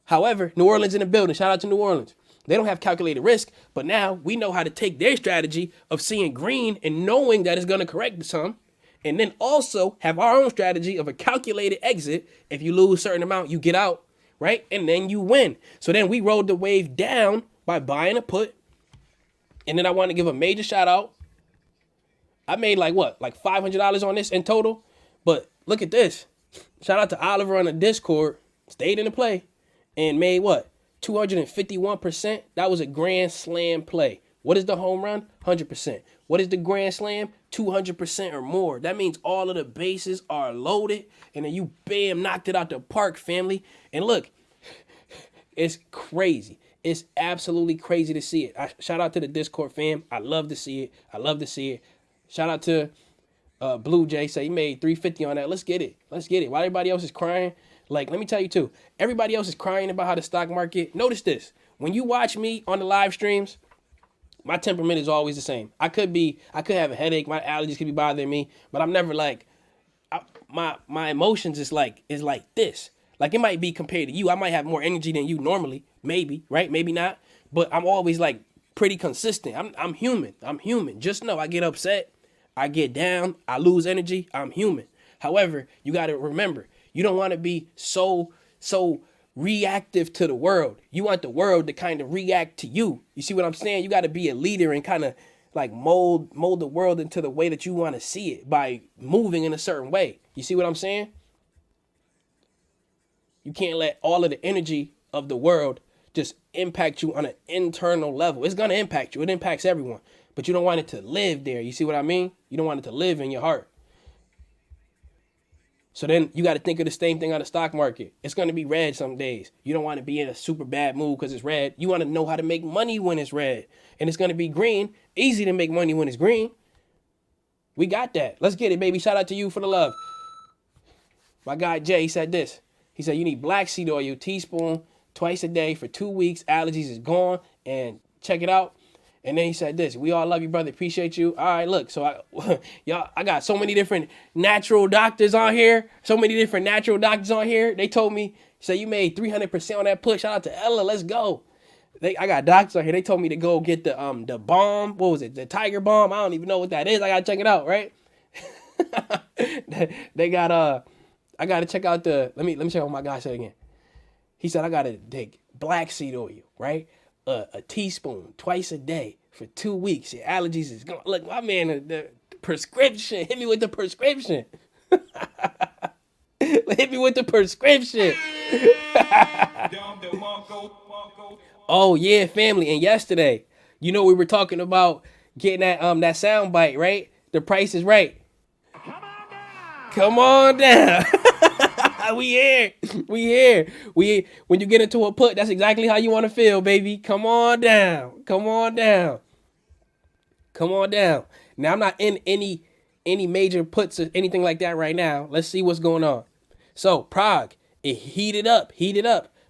However, New Orleans in the building. Shout out to New Orleans. They don't have calculated risk, but now we know how to take their strategy of seeing green and knowing that it's going to correct some, and then also have our own strategy of a calculated exit. If you lose a certain amount, you get out, right? And then you win. So then we rode the wave down by buying a put. And then I want to give a major shout out. I made like $500 on this in total. But look at this. Shout out to Oliver on the Discord. Stayed in the play and made what? 251%. That was a grand slam play. What is the home run? 100%. What is the grand slam? 200% or more. That means all of the bases are loaded. And then you bam, knocked it out the park, family. And look, it's crazy. It's absolutely crazy to see it. Shout out to the Discord fam. I love to see it. I love to see it. Shout out to Blue Jay. Say he made 350 on that. Let's get it. Let's get it. While everybody else is crying. Like, let me tell you too, everybody else is crying about how the stock market. Notice this. When you watch me on the live streams, my temperament is always the same. I could have a headache. My allergies could be bothering me, but I'm never like, my emotions is like this. Like, it might be compared to you. I might have more energy than you normally. Maybe, right? Maybe not. But I'm always like pretty consistent. I'm human. I'm human. Just know I get upset. I get down. I lose energy. I'm human. However, you got to remember, you don't want to be so reactive to the world. You want the world to kind of react to you. You see what I'm saying? You got to be a leader and kind of like mold the world into the way that you want to see it by moving in a certain way. You see what I'm saying? You can't let all of the energy of the world just impact you on an internal level. It's going to impact you. It impacts everyone. But you don't want it to live there. You see what I mean? You don't want it to live in your heart. So then you got to think of the same thing on the stock market. It's going to be red some days. You don't want to be in a super bad mood because it's red. You want to know how to make money when it's red. And it's going to be green. Easy to make money when it's green. We got that. Let's get it, baby. Shout out to you for the love. My guy Jay, he said this. He said, you need black seed oil, teaspoon, twice a day for 2 weeks. Allergies is gone. And check it out. And then he said this, we all love you, brother. Appreciate you. All right, look, so I got so many different natural doctors on here. They told me, say you made 300% on that push. Shout out to Ella. Let's go. I got doctors on here. They told me to go get the bomb. What was it? The tiger bomb. I don't even know what that is. I got to check it out, right? They got, I got to check out let me check out what my guy said again. He said, I got to take black seed oil, right? A teaspoon twice a day for 2 weeks. Your allergies is gone. Look, my man, the prescription. Hit me with the prescription. Hit me with the prescription. Oh yeah, family. And yesterday, we were talking about getting that sound bite, right? The Price is Right. Come on down. We here. When you get into a put, that's exactly how you want to feel, baby. Come on down. Now, I'm not in any major puts or anything like that right now. Let's see what's going on. So, Prague, it heated up,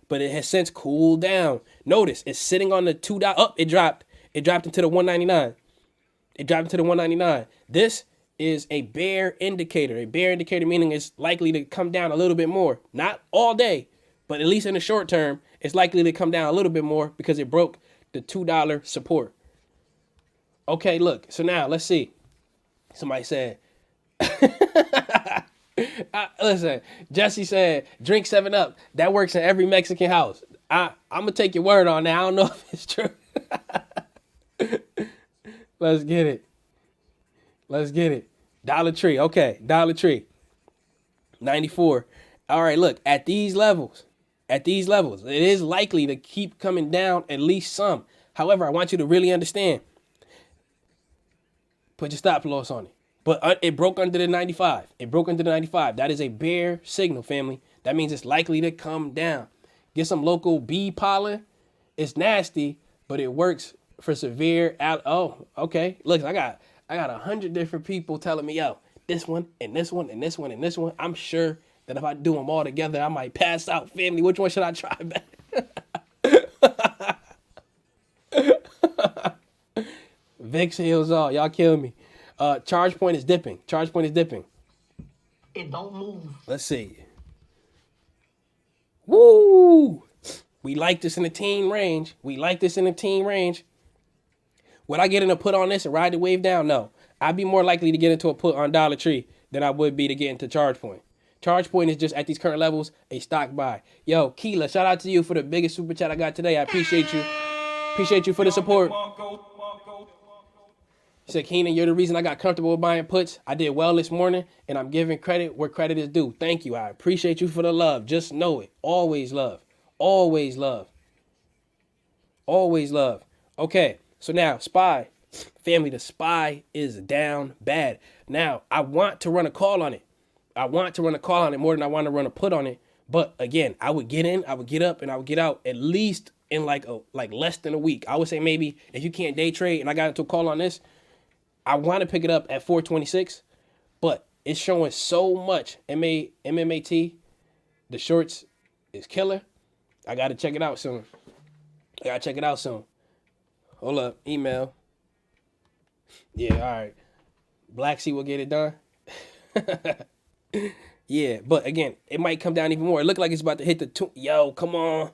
but it has since cooled down. Notice, it's sitting on the $2. Oh, it dropped. It dropped into the 199. This is a bear indicator. A bear indicator meaning it's likely to come down a little bit more. Not all day, but at least in the short term, it's likely to come down a little bit more because it broke the $2 support. Okay, look. So now let's see. Somebody said, listen, Jesse said, drink 7-Up. That works in every Mexican house. I'm going to take your word on that. I don't know if it's true. Let's get it. Dollar Tree. Okay, Dollar Tree. 94. All right, look, at these levels, it is likely to keep coming down at least some. However, I want you to really understand. Put your stop loss on it. But it broke under the 95. It broke under the 95. That is a bear signal, family. That means it's likely to come down. Get some local bee pollen. It's nasty, but it works for severe. Oh, okay. Look, I got 100 different people telling me, yo, this one and this one and this one and this one. I'm sure that if I do them all together, I might pass out, family. Which one should I try back? Vix heals all. Y'all kill me. Charge point is dipping. Charge point is dipping. It don't move. Let's see. Woo! We like this in the teen range. We like this in the teen range. Would I get in a put on this and ride the wave down? No. I'd be more likely to get into a put on Dollar Tree than I would be to get into Charge Point. Charge Point is just at these current levels, a stock buy. Yo, Keela, shout out to you for the biggest super chat I got today. I appreciate you. Appreciate you for the support. He said, Keenan, you're the reason I got comfortable with buying puts. I did well this morning, and I'm giving credit where credit is due. Thank you. I appreciate you for the love. Just know it. Always love. Always love. Always love. Okay, so now, SPY. Family, the SPY is down bad. Now, I want to run a call on it. I want to run a call on it more than I want to run a put on it. But again, I would get in, I would get up, and I would get out at least in like less than a week. I would say maybe if you can't day trade and I got into a call on this, I want to pick it up at 426, but it's showing so much MMAT. The shorts is killer. I got to check it out soon. Hold up, email. Yeah, all right. Black Sea will get it done. Yeah, but again, it might come down even more. It looked like it's about to hit the two. Yo, come on.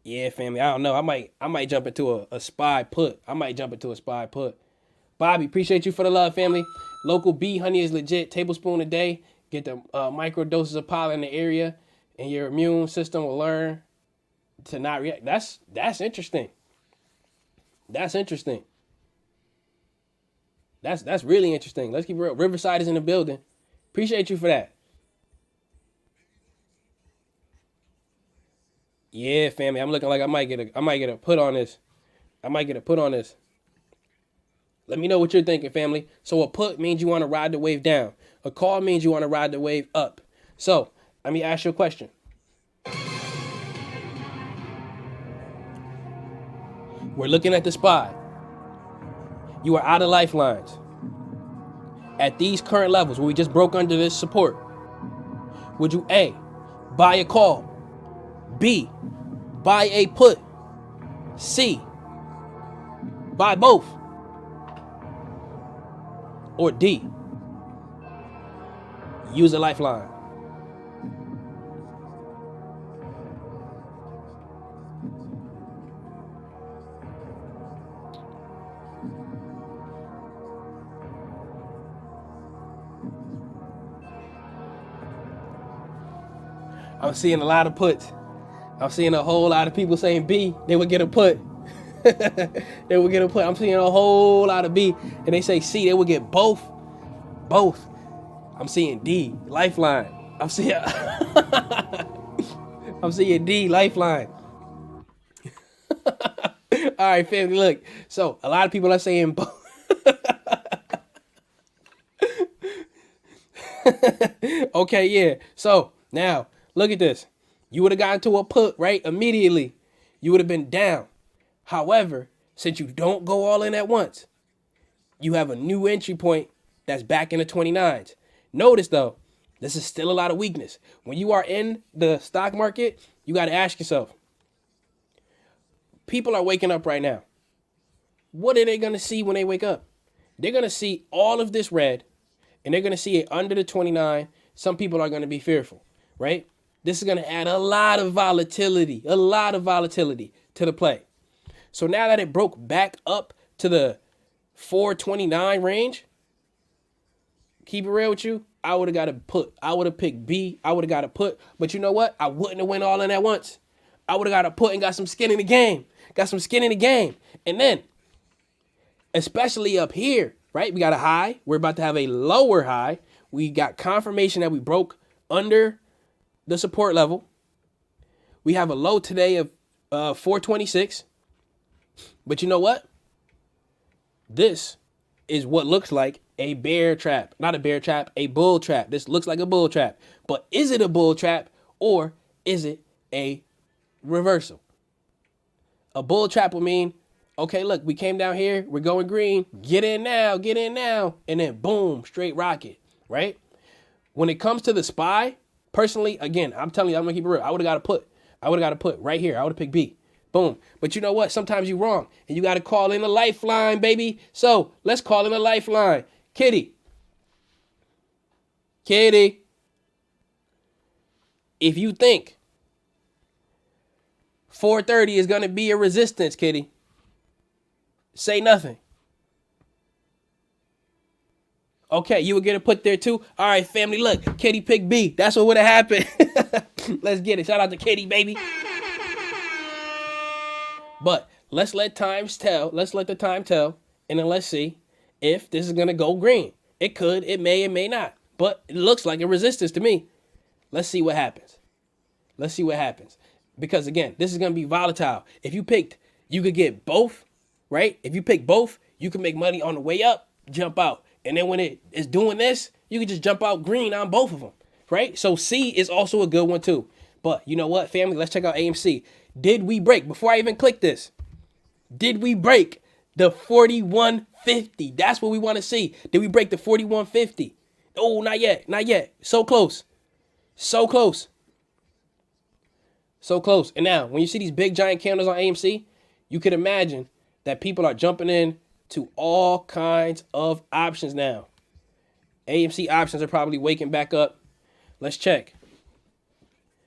Yeah, family. I don't know. I might jump into a SPY put. Bobby, appreciate you for the love, family. Local bee honey is legit. Tablespoon a day. Get the micro doses of pollen in the area, and your immune system will learn to not react. That's interesting. That's interesting. That's really interesting. Let's keep it real. Riverside is in the building. Appreciate you for that. Yeah, family. I'm looking like I might get a put on this. Let me know what you're thinking, family. So a put means you want to ride the wave down. A call means you want to ride the wave up. So let me ask you a question. We're looking at the SPY. You are out of lifelines. At these current levels where we just broke under this support, would you A, buy a call, B, buy a put, C, buy both, or D, use a lifeline? I'm seeing a lot of puts. I'm seeing a whole lot of people saying B, they would get a put. I'm seeing a whole lot of B, and they say C, they would get both. I'm seeing D, lifeline. I'm seeing D, lifeline. All right, family, look. So a lot of people are saying both. Okay, yeah. So now, look at this. You would have gotten to a put, right? Immediately. You would have been down. However, since you don't go all in at once, you have a new entry point that's back in the 29s. Notice, though, this is still a lot of weakness. When you are in the stock market, you got to ask yourself, people are waking up right now. What are they going to see when they wake up? They're going to see all of this red, and they're going to see it under the 29. Some people are going to be fearful, right? This is going to add a lot of volatility to the play. So now that it broke back up to the 429 range, keep it real with you, I would have got a put. I would have picked B. I would have got a put. But you know what? I wouldn't have went all in at once. I would have got a put and got some skin in the game. And then, especially up here, right? We got a high. We're about to have a lower high. We got confirmation that we broke under the support level. We have a low today of 426. But you know what? This is what looks like a bear trap? Not a bear trap, a bull trap. This looks like a bull trap. But is it a bull trap or is it a reversal? A bull trap will mean, okay, look, we came down here, we're going green, get in now, and then boom, straight rocket, right? When it comes to the SPY, personally, again, I'm telling you, I'm gonna keep it real. I would have got to put right here. I would have picked B. Boom. But you know what? Sometimes you're wrong, and you got to call in a lifeline, baby. So let's call in a lifeline. Kitty. If you think 430 is going to be a resistance, Kitty, say nothing. Okay, you were going to put there too? All right, family, look, Kitty picked B. That's what would have happened. Let's get it. Shout out to Kitty, baby. But let's let times tell. Let's let the time tell. And then let's see if this is going to go green. It could, it may not. But it looks like a resistance to me. Let's see what happens. Because again, this is going to be volatile. If you picked, you could get both, right? If you pick both, you can make money on the way up, jump out. And then when it is doing this, you can just jump out green on both of them, right? So C is also a good one too. But you know what, family? Let's check out AMC. Did we break, before I even click this, did we break the 4150? That's what we want to see. Did we break the 4150? Oh, not yet. So close. And now, when you see these big giant candles on AMC, you can imagine that people are jumping in to all kinds of options now. AMC options are probably waking back up. Let's check.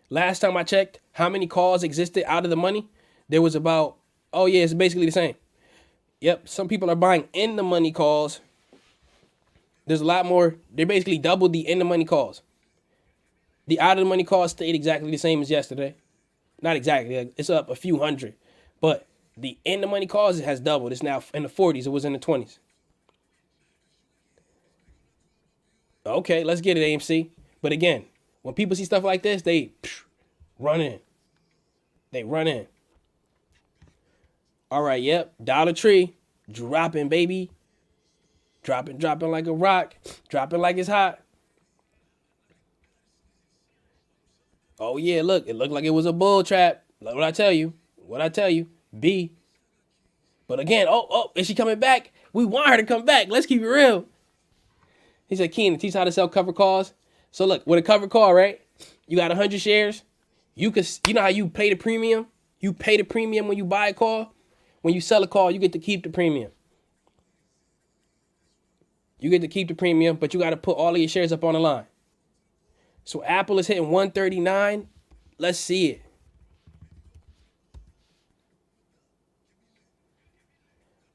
Last time I checked, how many calls existed out of the money? There was about, oh yeah, it's basically the same. Yep, some people are buying in the money calls. There's a lot more. They basically doubled the in the money calls. The out of the money calls stayed exactly the same as yesterday. Not exactly, it's up a few hundred. But the in the money calls has doubled. It's now in the 40s. It was in the 20s. Okay, let's get it, AMC. But again, when people see stuff like this, they run in. All right, yep. Dollar Tree dropping, baby. Dropping like a rock. Dropping like it's hot. Oh, yeah, look. It looked like it was a bull trap. Look what I tell you. B. But again, is she coming back? We want her to come back. Let's keep it real. He said, Keenan, teach how to sell covered calls. So look, with a covered call, right? You got 100 shares. You know how you pay the premium? You pay the premium when you buy a call. When you sell a call, you get to keep the premium. But you got to put all of your shares up on the line. So Apple is hitting 139. Let's see it.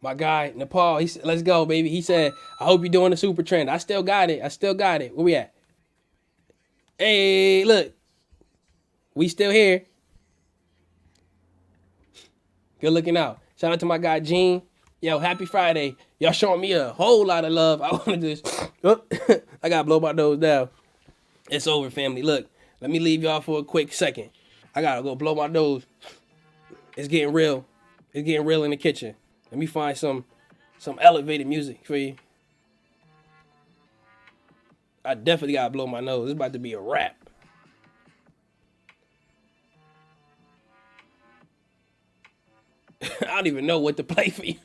My guy, Nepal, he said, let's go, baby. He said, I hope you're doing the super trend. I still got it. Where we at? Hey, look. We still here. Good looking out. Shout out to my guy, Gene. Yo, happy Friday. Y'all showing me a whole lot of love. I want to just, I got to blow my nose down. It's over, family. Look, let me leave y'all for a quick second. I got to go blow my nose. It's getting real. In the kitchen. Let me find some elevated music for you. I definitely got to blow my nose. It's about to be a wrap. I don't even know what to play for you.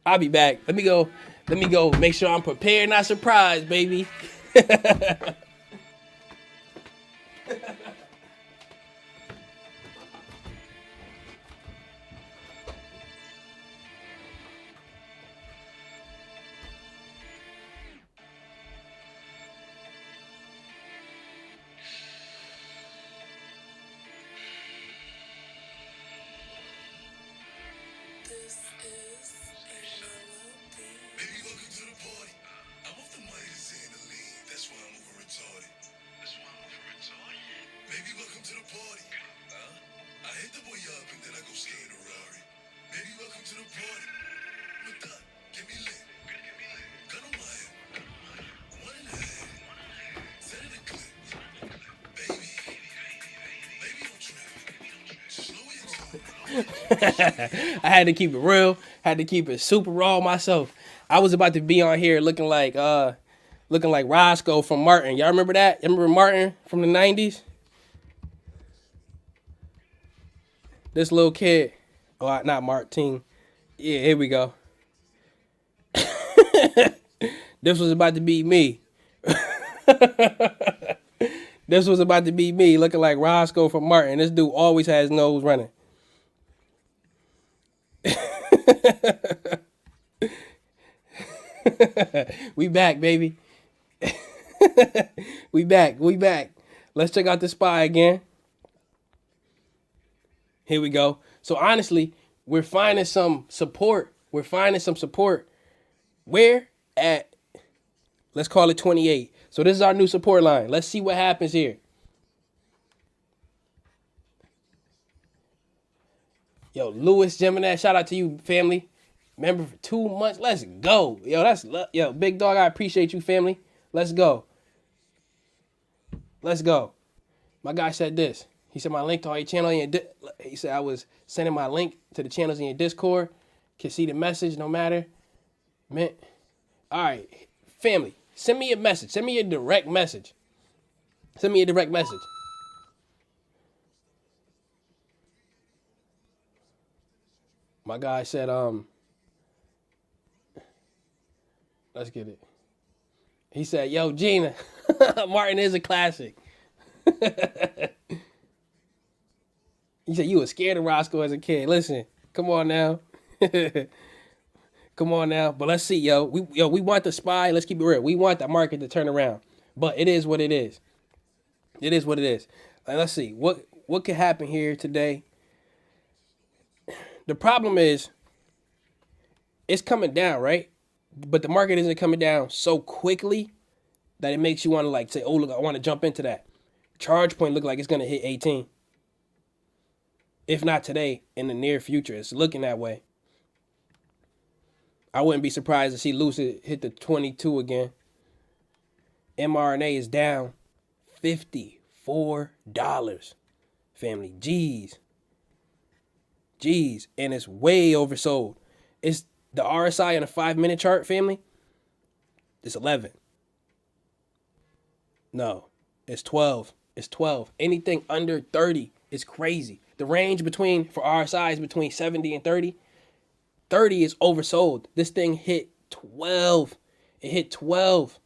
I'll be back. Let me go make sure I'm prepared, not surprised, baby. I had to keep it real. Had to keep it super raw myself. I was about to be on here looking like Roscoe from Martin. Y'all remember that? Y'all remember Martin from the 90s? This little kid. Oh, not Martin. Yeah, here we go. This was about to be me. This was about to be me looking like Roscoe from Martin. This dude always has nose running. We back, baby. We back. Let's check out the SPY again. Here we go. So honestly, we're finding some support. Where? At, let's call it 28. So this is our new support line. Let's see what happens here. Yo, Louis Gemini, shout out to you, family. Member for 2 months. Let's go. Yo, big dog, I appreciate you, family. Let's go. My guy said this. He said my link to all your channel. He said I was sending my link to the channels in your Discord. Can see the message no matter. Man. All right, family. Send me a message. Send me a direct message. My guy said, let's get it. He said, yo, Gina, Martin is a classic. He said, you were scared of Roscoe as a kid. Listen, come on now. But let's see, yo. We want the SPY. Let's keep it real. We want the market to turn around. But it is what it is. And let's see. What could happen here today? The problem is, it's coming down, right? But the market isn't coming down so quickly that it makes you want to like say, oh, look, I want to jump into that. Charge point look like it's going to hit 18. If not today, in the near future. It's looking that way. I wouldn't be surprised to see Lucid hit the 22 again. mRNA is down $54. Family, G's. And it's way oversold. It's the RSI on a 5-minute chart, family. It's 11. No, it's 12. Anything under 30 is crazy. The range for RSI is between 70 and 30. 30 is oversold. This thing hit 12. It hit 12.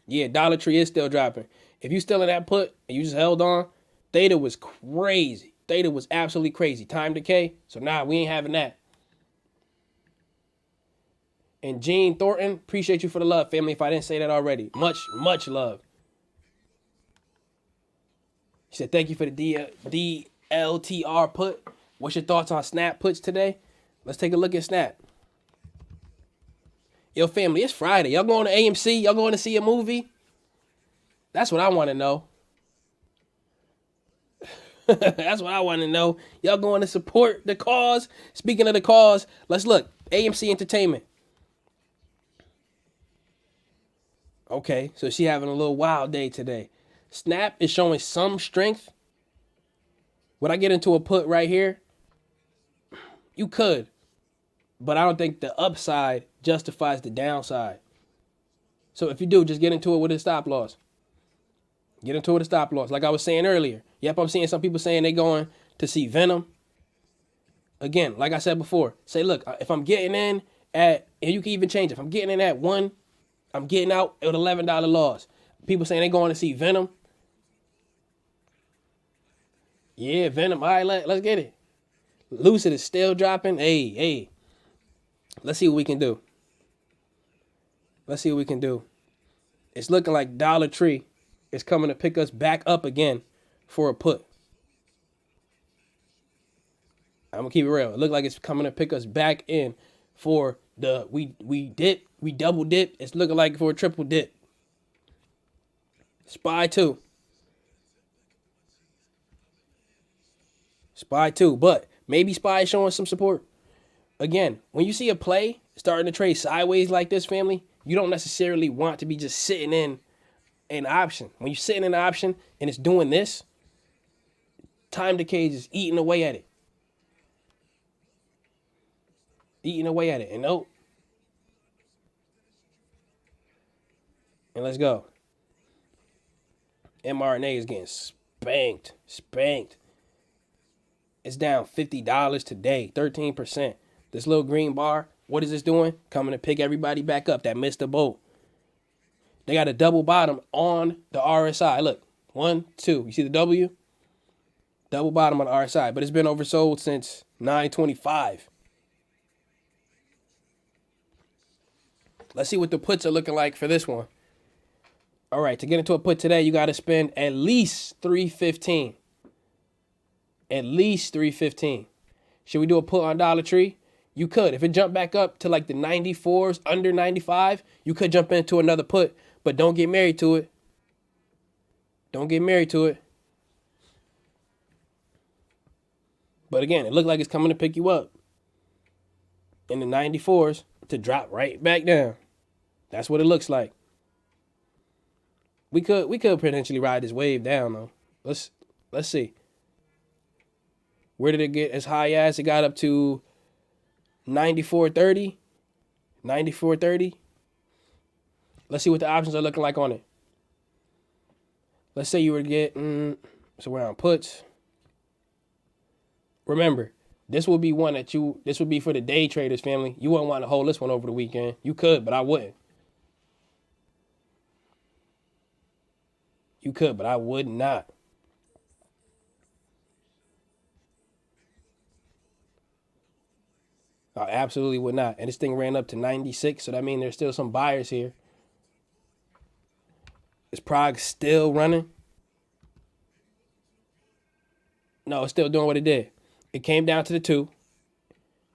Yeah, Dollar Tree is still dropping. If you still in that put and you just held on, Theta was crazy. Theta was absolutely crazy. Time decay. So we ain't having that. And Gene Thornton, appreciate you for the love, family. If I didn't say that already. Much love. He said, thank you for the DLTR put. What's your thoughts on Snap puts today? Let's take a look at Snap. Yo, family, it's Friday. Y'all going to AMC? Y'all going to see a movie? That's what I want to know. That's what I want to know. Y'all going to support the cause? Speaking of the cause, let's look. AMC Entertainment. Okay, so she having a little wild day today. Snap is showing some strength. Would I get into a put right here? You could. But I don't think the upside justifies the downside. So if you do, just get into it with a stop loss. Like I was saying earlier. Yep, I'm seeing some people saying they going to see Venom. Again, like I said before, say, look, if I'm getting in at, and you can even change it. If I'm getting in at 1, I'm getting out at $11 loss. People saying they going to see Venom. Yeah, Venom. All right, let's get it. Lucid is still dropping. Hey. Let's see what we can do. It's looking like Dollar Tree is coming to pick us back up again for a put. I'm going to keep it real. It looked like it's coming to pick us back in for the, we double dip. It's looking like for a triple dip. SPY 2. But maybe SPY is showing some support. Again, when you see a play starting to trade sideways like this, family, you don't necessarily want to be just sitting in an option. When you're sitting in an option and it's doing this, time decay is just eating away at it. And nope, And let's go. mRNA is getting spanked. It's down $50 today, 13%. This little green bar, what is this doing? Coming to pick everybody back up that missed the boat. They got a double bottom on the RSI. Look, 1, 2. You see the W? Double bottom on the RSI, but it's been oversold since 925. Let's see what the puts are looking like for this one. All right, to get into a put today, you got to spend at least $315. At least $315. Should we do a put on Dollar Tree? You could. If it jumped back up to like the 94s, under 95, you could jump into another put, but don't get married to it. Don't get married to it. But again, it looked like it's coming to pick you up in the 94s to drop right back down. That's what it looks like. We could potentially ride this wave down though. Let's see. Where did it get as high as? It got up to 94.30. 94.30. Let's see what the options are looking like on it. Let's say you were getting, so we're on puts. Remember, this will be one that this would be for the day traders, family. You wouldn't want to hold this one over the weekend. You could, but I wouldn't. You could, but I would not. I absolutely would not. And this thing ran up to 96, so that means there's still some buyers here. Is Prague still running? No, it's still doing what it did. It came down to the 2.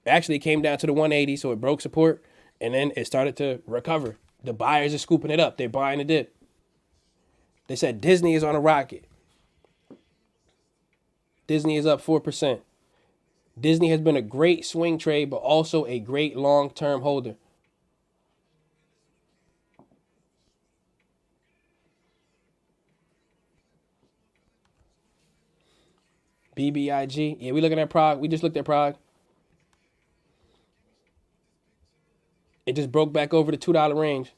Actually, it came down to the 180, so it broke support, and then it started to recover. The buyers are scooping it up. They're buying the dip. They said Disney is on a rocket. Disney is up 4%. Disney has been a great swing trade, but also a great long-term holder. BBIG. Yeah, we looking at Prague. We just looked at Prague. It just broke back over the $2 range.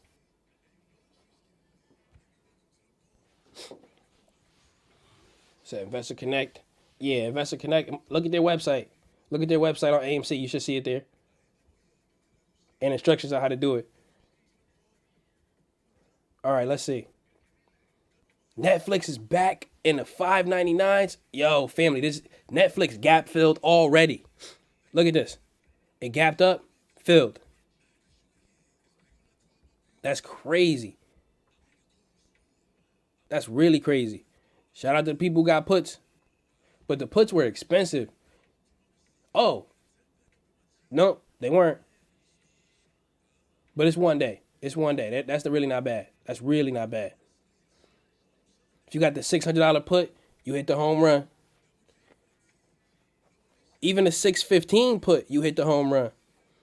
So Investor Connect. Yeah, Investor Connect. Look at their website. Look at their website on AMC. You should see it there. And instructions on how to do it. All right, let's see. Netflix is back in the 599s. Yo, family, this Netflix gap filled already. Look at this. It gapped up, filled. That's crazy. That's really crazy. Shout out to the people who got puts. But the puts were expensive. Oh. No, they weren't. But it's one day. It's one day. That's really not bad. That's really not bad. If you got the $600 put, you hit the home run. Even the $615 put, you hit the home run.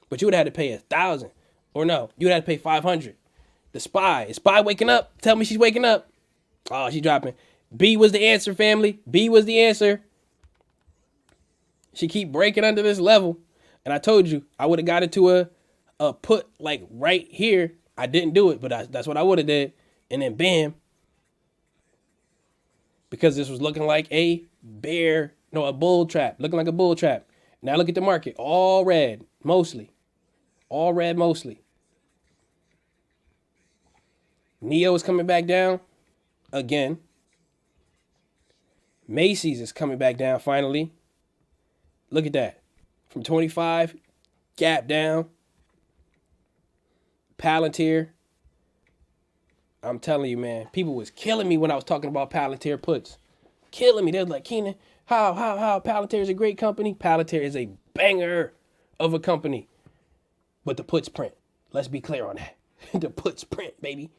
But you would have had to pay $1,000. Or no, you would have to pay $500. The SPY. Is SPY waking up? Tell me she's waking up. Oh, she's dropping. B was the answer, family. B was the answer. She keep breaking under this level. And I told you, I would have got into a put like right here. I didn't do it, but that's what I would have did. And then bam. Because this was looking like a bull trap. Looking like a bull trap. Now look at the market. All red, mostly. All red, mostly. Nio is coming back down again. Macy's is coming back down finally. Look at that. From 25, gap down. Palantir. I'm telling you, man, people was killing me when I was talking about Palantir puts. Killing me. They was like, Keenan, how? Palantir is a great company. Palantir is a banger of a company. But the puts print. Let's be clear on that. The puts print, baby.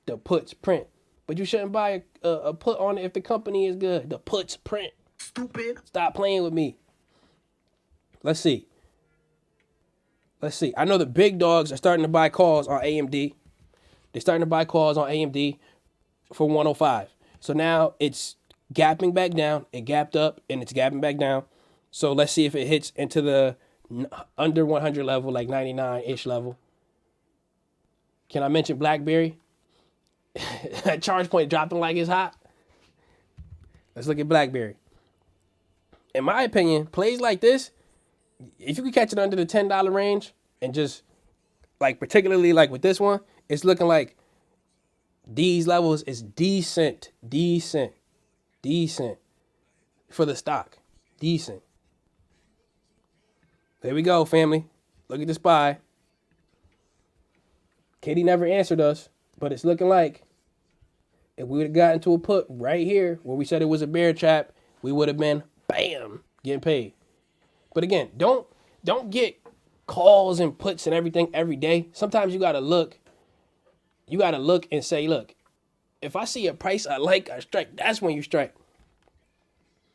The puts print. But you shouldn't buy a put on it if the company is good. The puts print. Stupid. Stop playing with me. Let's see. I know the big dogs are starting to buy calls on AMD. They're starting to buy calls on AMD for 105. So now it's gapping back down. It gapped up and it's gapping back down. So let's see if it hits into the under 100 level, like 99-ish level. Can I mention Blackberry? Charge point dropping like it's hot. Let's look at Blackberry. In my opinion, plays like this, if you can catch it under the $10 range and just like particularly like with this one, it's looking like these levels is decent for the stock. Decent. There we go, family. Look at the SPY. Katie never answered us, but it's looking like if we would have gotten to a put right here where we said it was a bear trap, we would have been, bam, getting paid. But again, don't get calls and puts and everything every day. Sometimes you got to look. You got to look and say, look, if I see a price I like, I strike. That's when you strike.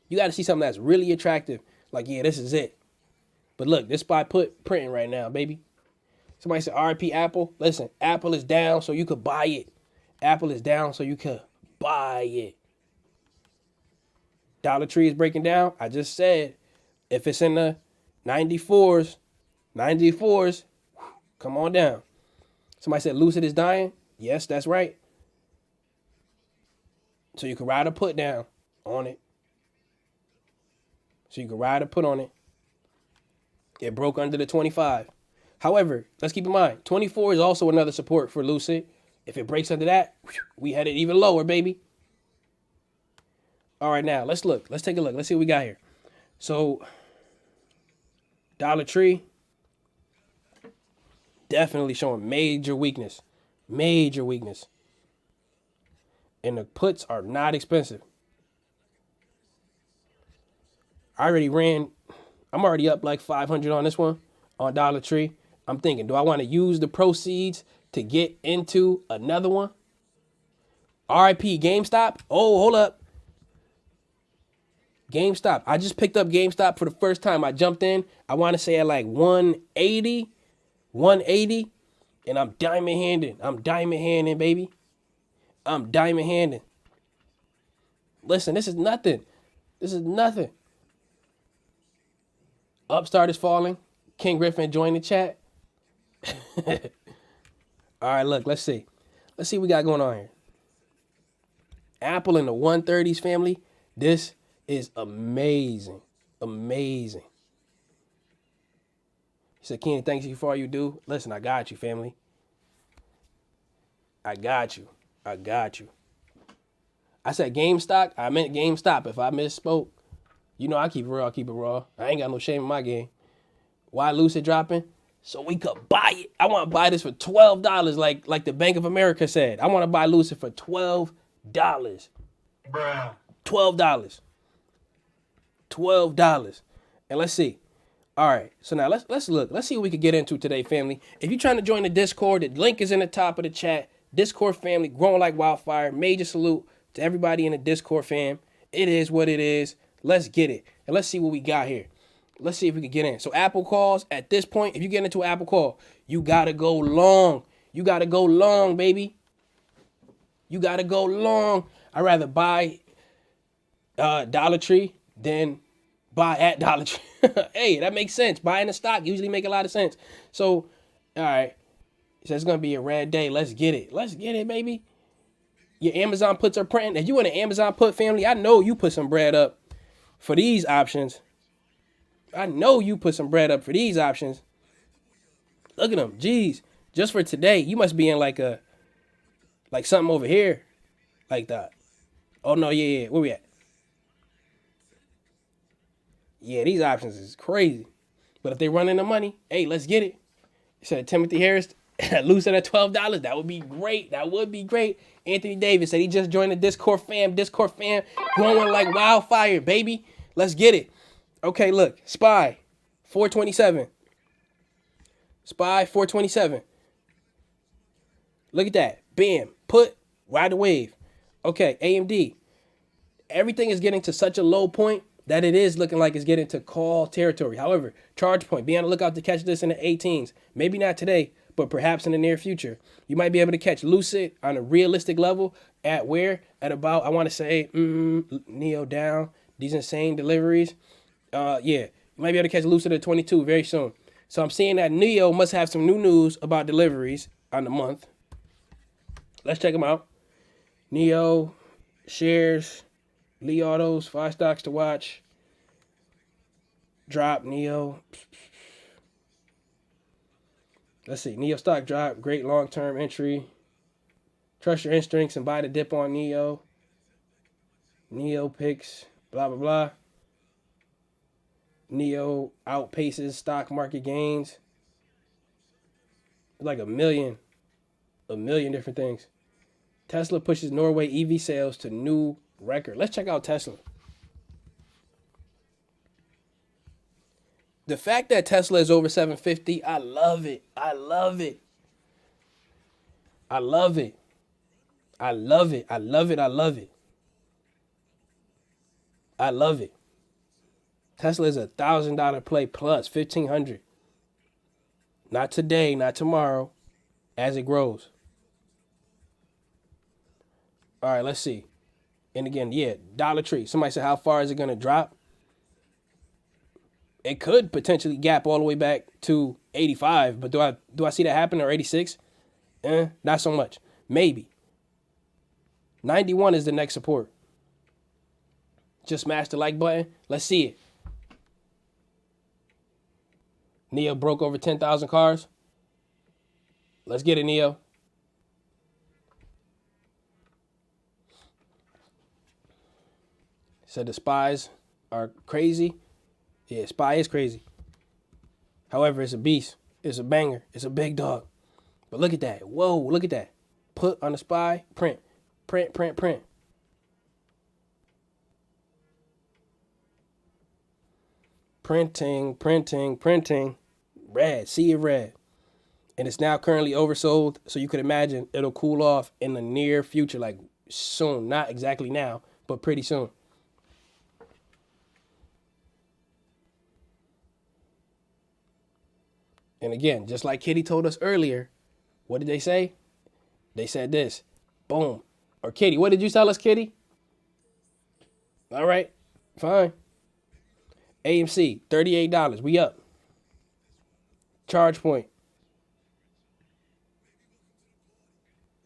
You got to see something that's really attractive. Like, yeah, this is it. But look, this SPY put printing right now, baby. Somebody said RP Apple. Listen, Apple is down so you could buy it. Apple is down so you could buy it. Dollar Tree is breaking down. I just said, if it's in the 94s, come on down. Somebody said Lucid is dying. Yes, that's right. So you can ride a put down on it. It broke under the 25. However, let's keep in mind, 24 is also another support for Lucid. If it breaks under that, we headed even lower, baby. All right, now let's look. Let's take a look. Let's see what we got here. So, Dollar Tree, definitely showing major weakness. Major weakness. And the puts are not expensive. I'm already up like 500 on this one, on Dollar Tree. I'm thinking, do I want to use the proceeds to get into another one? RIP GameStop. Oh, hold up. GameStop. I just picked up GameStop for the first time. I jumped in. I want to say at like 180. And I'm diamond handing, baby. I'm diamond handing. Listen, this is nothing. Upstart is falling. King Griffin joined the chat. All right, look, let's see. Let's see what we got going on here. Apple in the 130s, family. This is amazing. He said, Kenny, thanks you for all you do. Listen, I got you, family. I got you. I said GameStop. I meant GameStop. If I misspoke, you know I keep it raw. I ain't got no shame in my game. Why Lucid dropping? So we could buy it. I want to buy this for $12, like the Bank of America said. I want to buy Lucid for $12. Bruh. $12. And let's see. All right. So now let's look. Let's see what we could get into today, family. If you're trying to join the Discord, the link is in the top of the chat. Discord family, growing like wildfire. Major salute to everybody in the Discord fam. It is what it is. Let's get it. And let's see what we got here. Let's see if we can get in. So Apple calls, at this point, if you get into an Apple call, you got to go long. You got to go long, baby. You got to go long. I'd rather buy Dollar Tree than buy at Dollar Tree. Hey, that makes sense. Buying a stock usually make a lot of sense. So, all right. So it's going to be a red day. Let's get it. Let's get it, baby. Your Amazon puts are printing. If you in an Amazon put family, I know you put some bread up for these options. Look at them. Jeez. Just for today, you must be in like something over here. Like that. Oh, no, yeah. Where we at? Yeah, these options is crazy. But if they run into money, hey, let's get it. Said Timothy Harris, Lucid at $12. That would be great. Anthony Davis said he just joined the Discord fam, growing like wildfire, baby. Let's get it. Okay, look, SPY, 427. Look at that. Bam. Put, ride the wave. Okay, AMD. Everything is getting to such a low point that it is looking like it's getting to call territory. However, charge point, be on the lookout to catch this in the 18s. Maybe not today, but perhaps in the near future. You might be able to catch Lucid on a realistic level at where? At about, I want to say, Nio down. These insane deliveries. Yeah, you might be able to catch Lucid at 22 very soon. So I'm seeing that Nio must have some new news about deliveries on the month. Let's check them out. Nio, shares, Lee Autos, 5 stocks to watch. Drop, Nio. Let's see. Nio stock drop. Great long-term entry. Trust your instincts and buy the dip on Nio. Nio picks, blah, blah, blah. Nio outpaces stock market gains. Like a million different things. Tesla pushes Norway EV sales to new record. Let's check out Tesla. The fact that Tesla is over 750, I love it. I love it. I love it. I love it. I love it. I love it. I love it. Tesla is $1,000 play plus 1,500. Not today, not tomorrow, as it grows. All right, let's see. And again, yeah, Dollar Tree. Somebody said, how far is it going to drop? It could potentially gap all the way back to 85, but do I see that happen, or 86? Not so much. Maybe. 91 is the next support. Just smash the like button. Let's see it. Nio broke over 10,000 cars. Let's get it, Nio. Said the spies are crazy. Yeah, SPY is crazy. However, it's a beast. It's a banger. It's a big dog. But look at that. Whoa, look at that. Put on the SPY, print. Print, print, print. Printing, printing, printing. Red, see it red. And it's now currently oversold, so you could imagine it'll cool off in the near future, like soon. Not exactly now, but pretty soon. And again, just like Kitty told us earlier, what did they say? They said this. Boom. Or Kitty, what did you tell us, Kitty? All right, fine. AMC, $38. We up. Charge point.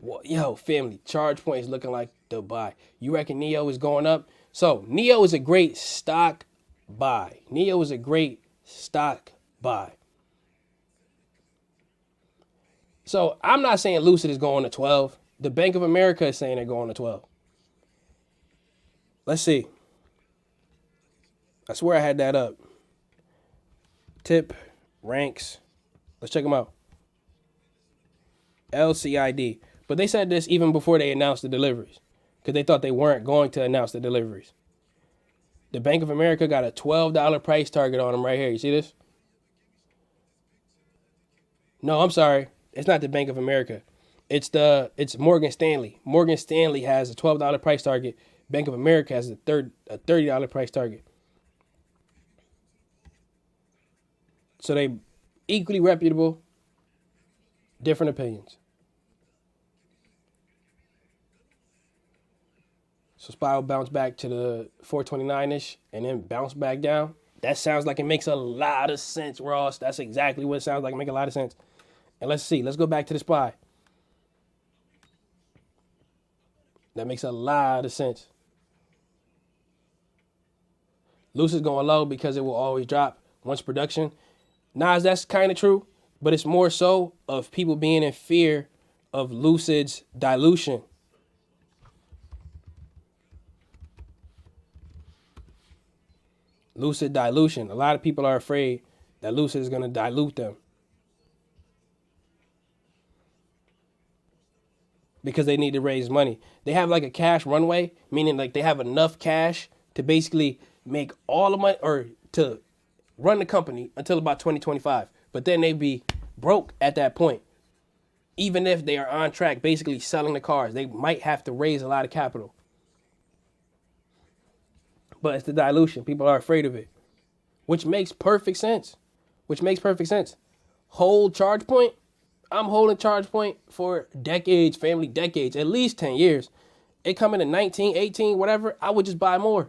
Well, yo, family, charge point is looking like the buy. You reckon Nio is going up? So Nio is a great stock buy. Nio is a great stock buy. So I'm not saying Lucid is going to 12. The Bank of America is saying they're going to 12. Let's see. I swear I had that up. Tip, ranks. Let's check them out. LCID. But they said this even before they announced the deliveries, because they thought they weren't going to announce the deliveries. The Bank of America got a $12 price target on them right here. You see this? No, I'm sorry. It's not the Bank of America. It's Morgan Stanley. Morgan Stanley has a $12 price target. Bank of America has a $30 price target. So they equally reputable, different opinions. So SPY will bounce back to the 429-ish and then bounce back down. That sounds like it makes a lot of sense, Ross. That's exactly what it sounds like. It makes a lot of sense. And let's see. Let's go back to the SPY. That makes a lot of sense. Lucid's going low because it will always drop once production. Nas, that's kind of true, but it's more so of people being in fear of Lucid's dilution. Lucid dilution. A lot of people are afraid that Lucid is going to dilute them because they need to raise money. They have like a cash runway, meaning like they have enough cash to basically make all the money or to run the company until about 2025. But then they'd be broke at that point. Even if they are on track, basically selling the cars, they might have to raise a lot of capital. But it's the dilution. People are afraid of it, which makes perfect sense. Hold charge point. I'm holding charge point for decades, family, decades, at least 10 years. It coming in 19, 18, whatever. I would just buy more.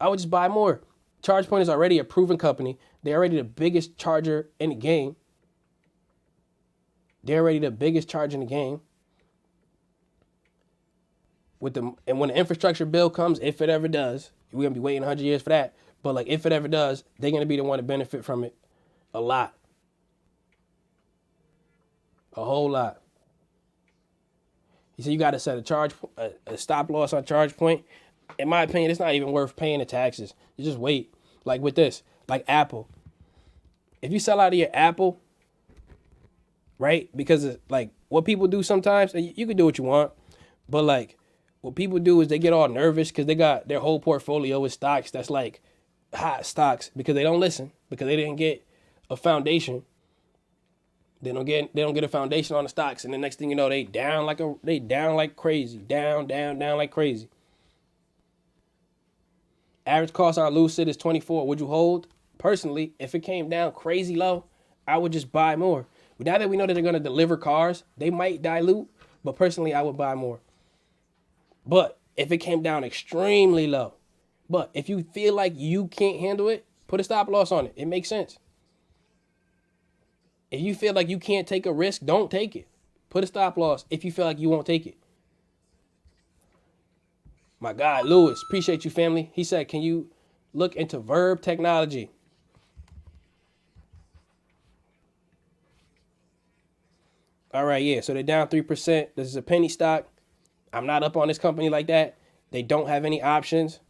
ChargePoint is already a proven company. They're already the biggest charger in the game. And when the infrastructure bill comes, if it ever does, we're gonna be waiting 100 years for that. But like if it ever does, they're gonna be the one to benefit from it a lot. A whole lot. He said you got to set a stop loss on charge point. In my opinion, it's not even worth paying the taxes. You just wait. Like with this, like Apple. If you sell out of your Apple, right? Because it's like what people do sometimes, and you can do what you want, but like what people do is they get all nervous because they got their whole portfolio with stocks that's like hot stocks because they don't listen, because they didn't get a foundation. They don't get a foundation on the stocks, and the next thing you know, they down like crazy. Down like crazy. Average cost on Lucid is 24. Would you hold? Personally, if it came down crazy low, I would just buy more. Now that we know that they're going to deliver cars, they might dilute, but personally, I would buy more. But if it came down extremely low, but if you feel like you can't handle it, put a stop loss on it. It makes sense. If you feel like you can't take a risk, don't take it. Put a stop loss if you feel like you won't take it. My guy, Lewis, appreciate you, family. He said, can you look into Verb Technology? All right, yeah, so they're down 3%. This is a penny stock. I'm not up on this company like that. They don't have any options.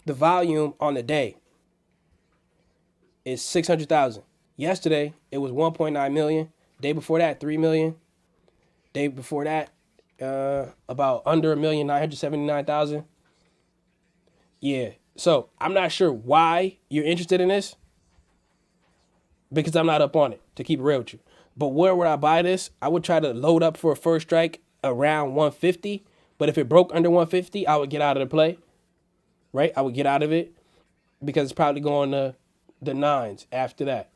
The volume on the day is 600,000. Yesterday, it was 1.9 million. Day before that, 3 million. Day before that, about under 1,979,000. Yeah, so I'm not sure why you're interested in this, because I'm not up on it, to keep it real with you. But where would I buy this? I would try to load up for a first strike around 150. But if it broke under 150, I would get out of the play. Right? I would get out of it because it's probably going to the nines after that.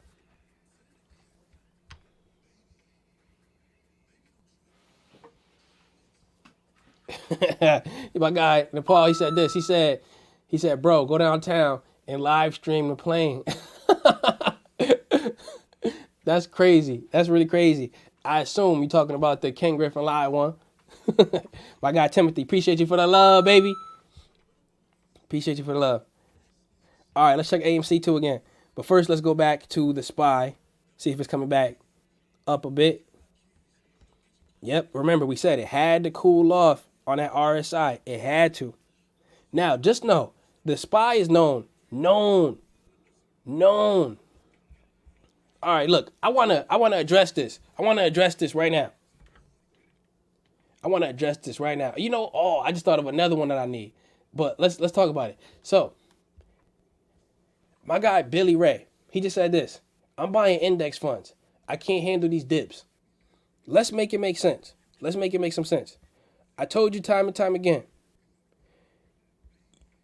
My guy, Nepal, he said this. He said, bro, go downtown and live stream the plane. That's crazy. That's really crazy. I assume you're talking about the Ken Griffin live one. My guy Timothy, appreciate you for the love, baby. Appreciate you for the love. All right, let's check AMC 2 again. But first, let's go back to the SPY. See if it's coming back up a bit. Yep, remember we said it had to cool off on that RSI. It had to. Now, just know, the SPY is known. All right, look, I wanna address this. I want to address this right now. You know, I just thought of another one that I need. But let's talk about it. So, my guy Billy Ray, he just said this. I'm buying index funds. I can't handle these dips. Let's make it make sense. Let's make it make some sense. I told you time and time again.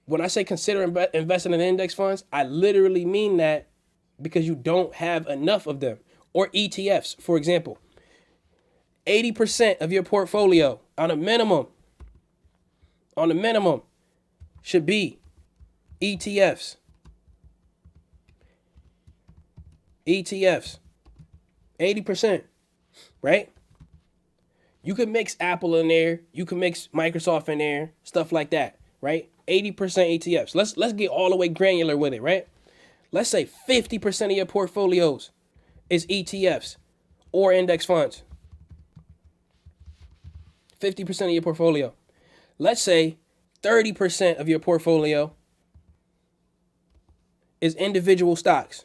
When I say consider investing in index funds, I literally mean that because you don't have enough of them. Or ETFs, for example. 80% of your portfolio on a minimum should be ETFs. 80%, right? You can mix Apple in there. You can mix Microsoft in there, stuff like that, right? 80% ETFs. Let's get all the way granular with it, right? Let's say 50% of your portfolios is ETFs or index funds. 50% of your portfolio. Let's say 30% of your portfolio is individual stocks.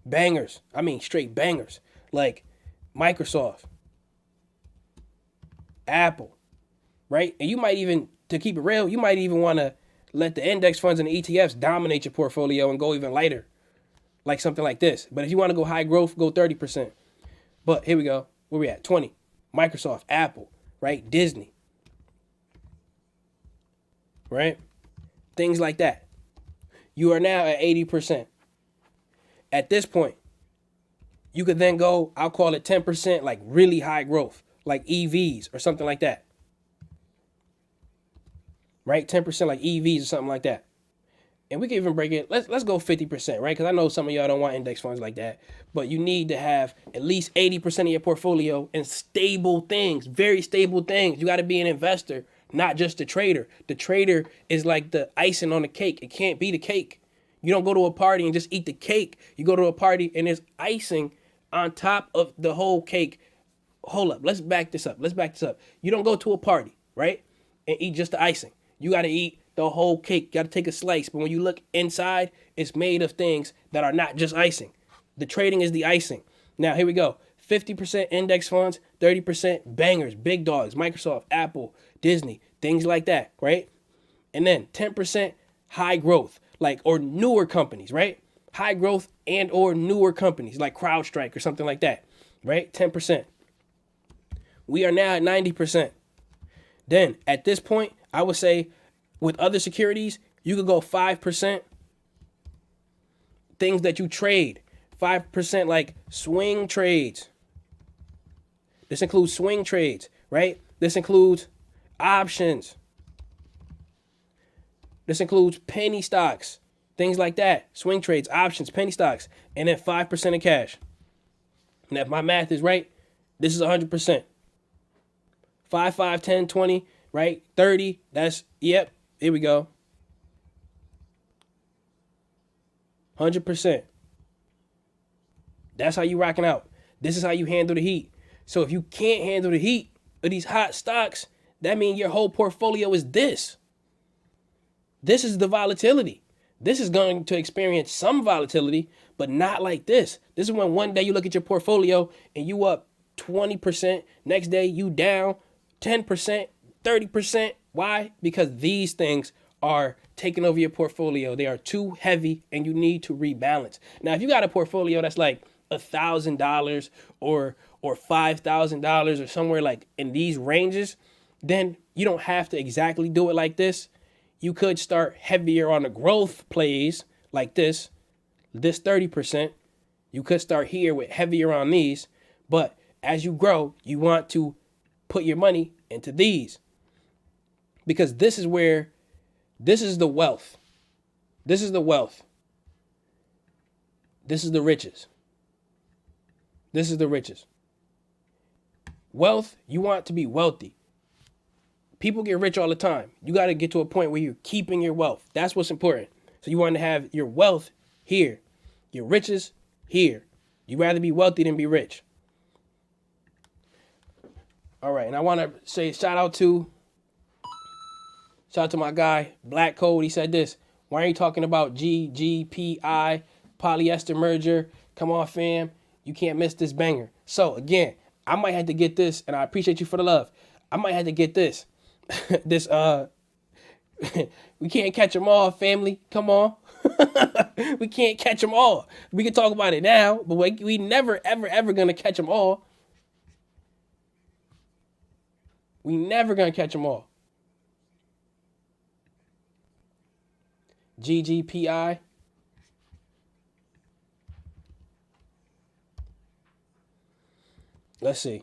Bangers. I mean, straight bangers. Like Microsoft, Apple, right? And you might even, to keep it real, you might even want to let the index funds and the ETFs dominate your portfolio and go even lighter. Like something like this. But if you want to go high growth, go 30%. But here we go. Where we at? 20. Microsoft, Apple, right? Disney. Right? Things like that. You are now at 80%. At this point, you could then go, I'll call it 10%, like really high growth, like EVs or something like that. Right? 10% like EVs or something like that. And we can even break it. Let's go 50%, right? Because I know some of y'all don't want index funds like that. But you need to have at least 80% of your portfolio in stable things, very stable things. You got to be an investor, not just the trader. The trader is like the icing on the cake. It can't be the cake. You don't go to a party and just eat the cake. You go to a party and there's icing on top of the whole cake. Hold up. Let's back this up. You don't go to a party, right, and eat just the icing. You got to eat the whole cake. You got to take a slice. But when you look inside, it's made of things that are not just icing. The trading is the icing. Now, here we go. 50% index funds, 30% bangers, big dogs, Microsoft, Apple, Disney, things like that, right? And then 10% high growth, like, or newer companies, right? High growth and or newer companies like CrowdStrike or something like that, right? 10%. We are now at 90%. Then at this point, I would say with other securities, you could go 5%. Things that you trade, 5% like swing trades. This includes swing trades, right? This includes options. This includes penny stocks, things like that. Swing trades, options, penny stocks, and then 5% of cash. Now, if my math is right, this is 100%. 5, 5, 10, 20, right? 30, that's, yep, here we go. 100%. That's how you rocking out. This is how you handle the heat. So if you can't handle the heat of these hot stocks, that means your whole portfolio is this. This is the volatility. This is going to experience some volatility, but not like this. This is when one day you look at your portfolio and you up 20%. Next day you down 10%, 30%. Why? Because these things are taking over your portfolio. They are too heavy and you need to rebalance. Now, if you got a portfolio that's like $1,000 or $5,000 or somewhere like in these ranges, then you don't have to exactly do it like this. You could start heavier on the growth plays like this 30%. You could start here with heavier on these, but as you grow, you want to put your money into these because this is the wealth. This is the wealth. This is the riches. This is the riches. Wealth, you want to be wealthy. People get rich all the time. You got to get to a point where you're keeping your wealth. That's what's important. So you want to have your wealth here, your riches here. You'd rather be wealthy than be rich. All right, and I want to say shout out to my guy, Black Code. He said this. Why are you talking about GGPI, polyester merger? Come on, fam. You can't miss this banger. So, again, I might have to get this, and I appreciate you for the love. I might have to get this. We can't catch them all, family. Come on. We can't catch them all. We can talk about it now, but we never, ever, ever going to catch them all. We never going to catch them all. GGPI. Let's see.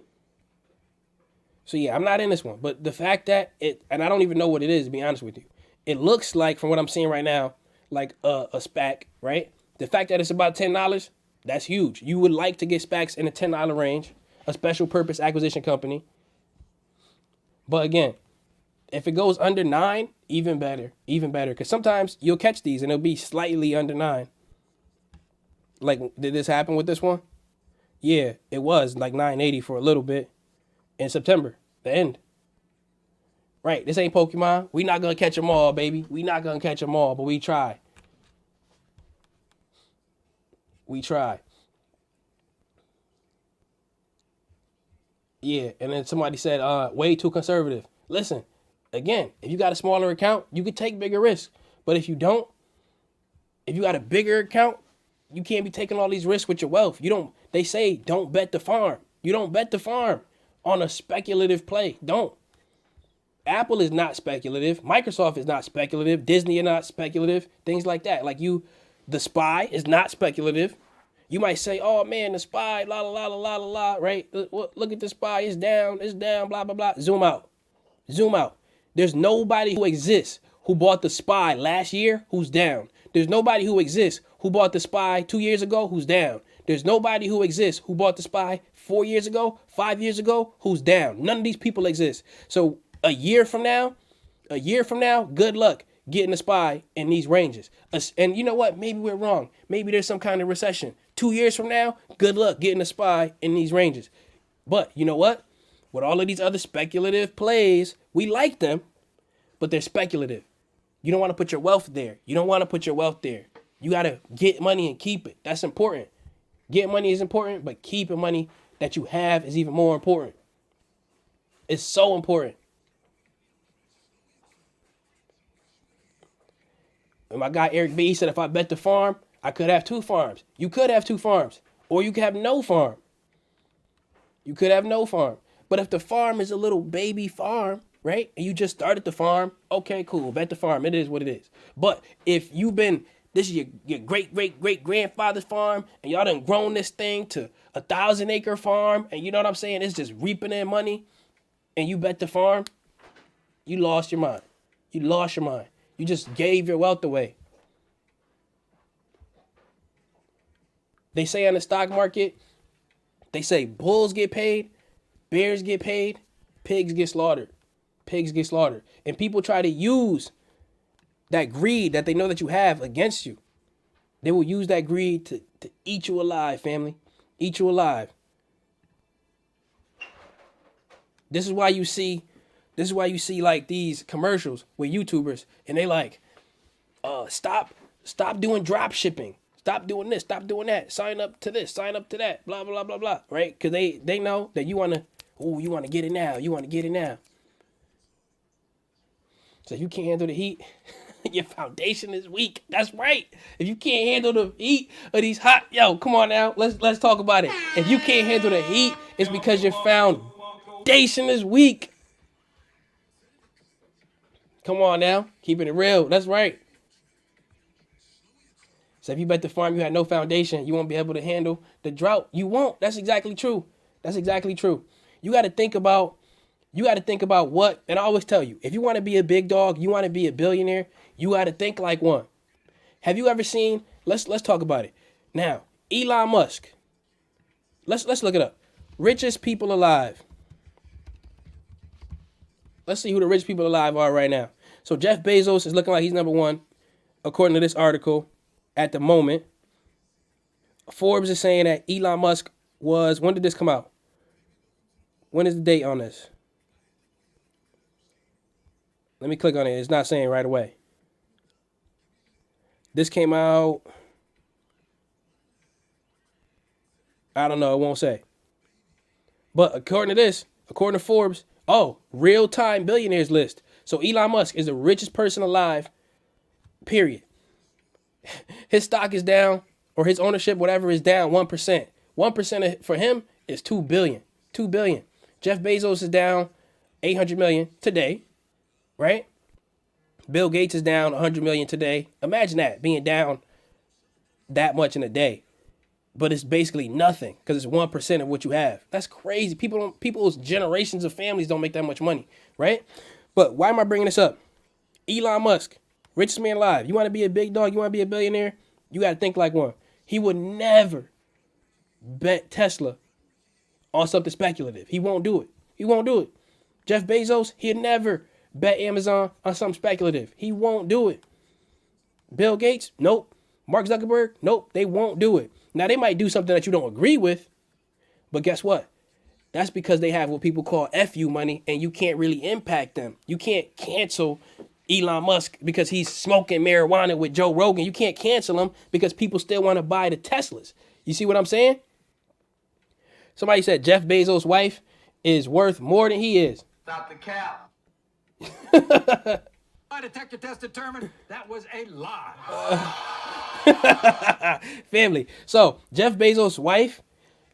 So yeah, I'm not in this one, but the fact that and I don't even know what it is, to be honest with you. It looks like, from what I'm seeing right now, like a SPAC, right? The fact that it's about $10, that's huge. You would like to get SPACs in the $10 range, a special purpose acquisition company. But again, if it goes under 9, even better, because sometimes you'll catch these and it'll be slightly under 9. Like, did this happen with this one? Yeah, it was like 980 for a little bit in September, the end. Right, this ain't Pokemon. We not going to catch them all, baby. We not going to catch them all, but we try. We try. Yeah, and then somebody said, way too conservative. Listen, again, if you got a smaller account, you could take bigger risks. But if you don't, if you got a bigger account, you can't be taking all these risks with your wealth. They say don't bet the farm. You don't bet the farm on a speculative play. Don't. Apple is not speculative. Microsoft is not speculative. Disney is not speculative. Things like that. Like the SPY is not speculative. You might say, oh man, the SPY, la la la la la la, right? Look at the SPY, it's down, blah, blah, blah. Zoom out. There's nobody who exists who bought the SPY last year who's down. There's nobody who exists who bought the SPY 2 years ago who's down. There's nobody who exists who bought the SPY 4 years ago, 5 years ago who's down. None of these people exist. So A year from now, good luck getting a SPY in these ranges. And you know what? Maybe we're wrong. Maybe there's some kind of recession. 2 years from now, good luck getting a SPY in these ranges. But you know what? With all of these other speculative plays, we like them, but they're speculative. You don't want to put your wealth there. You got to get money and keep it. That's important. Getting money is important, but keeping money that you have is even more important. It's so important. And my guy Eric B said if I bet the farm, I could have 2 farms. You could have 2 farms. Or you could have no farm. But if the farm is a little baby farm, right? And you just started the farm, okay, cool. Bet the farm. It is what it is. But if this is your great grandfather's farm, and y'all done grown this thing to 1,000-acre farm, and you know what I'm saying? It's just reaping in money, and you bet the farm, you lost your mind. You just gave your wealth away. They say on the stock market, they say bulls get paid, bears get paid, pigs get slaughtered. And people try to use that greed that they know that you have against you. They will use that greed to eat you alive, family. Eat you alive. This is why you see like these commercials with YouTubers and they like, stop doing drop shipping. Stop doing this, stop doing that. Sign up to this, sign up to that, blah, blah, blah, blah, right? Because they know that you want to get it now. So if you can't handle the heat, your foundation is weak. That's right. If you can't handle the heat of these hot, come on now. Let's talk about it. If you can't handle the heat, it's because your foundation is weak. Come on now. Keeping it real. That's right. So if you bet the farm you had no foundation, you won't be able to handle the drought. You won't. That's exactly true. You got to think about what, and I always tell you, if you want to be a big dog, you want to be a billionaire, you got to think like one. Have you ever seen, let's talk about it. Now, Elon Musk. Let's look it up. Richest people alive. Let's see who the richest people alive are right now. So Jeff Bezos is looking like he's number 1, according to this article, at the moment. Forbes is saying that Elon Musk was, when did this come out? When is the date on this? Let me click on it. It's not saying right away. This came out, I don't know, it won't say. But according to Forbes, real-time billionaires list. So Elon Musk is the richest person alive, period. His stock is down, or his ownership, whatever, is down 1%. 1% for him is $2 billion. $2 billion. Jeff Bezos is down $800 million today, right? Bill Gates is down $100 million today. Imagine that, being down that much in a day. But it's basically nothing because it's 1% of what you have. That's crazy. People's generations of families don't make that much money, right? But why am I bringing this up? Elon Musk, richest man alive. You want to be a big dog? You want to be a billionaire? You got to think like one. He would never bet Tesla on something speculative. He won't do it. Jeff Bezos, he'd never bet Amazon on something speculative. He won't do it. Bill Gates, nope. Mark Zuckerberg, nope. They won't do it. Now, they might do something that you don't agree with, but guess what? That's because they have what people call FU money, and you can't really impact them. You can't cancel Elon Musk because he's smoking marijuana with Joe Rogan. You can't cancel him because people still want to buy the Teslas. You see what I'm saying? Somebody said Jeff Bezos' wife is worth more than he is. Stop the cap. My detector test determined that was a lie. Family. So Jeff Bezos' wife,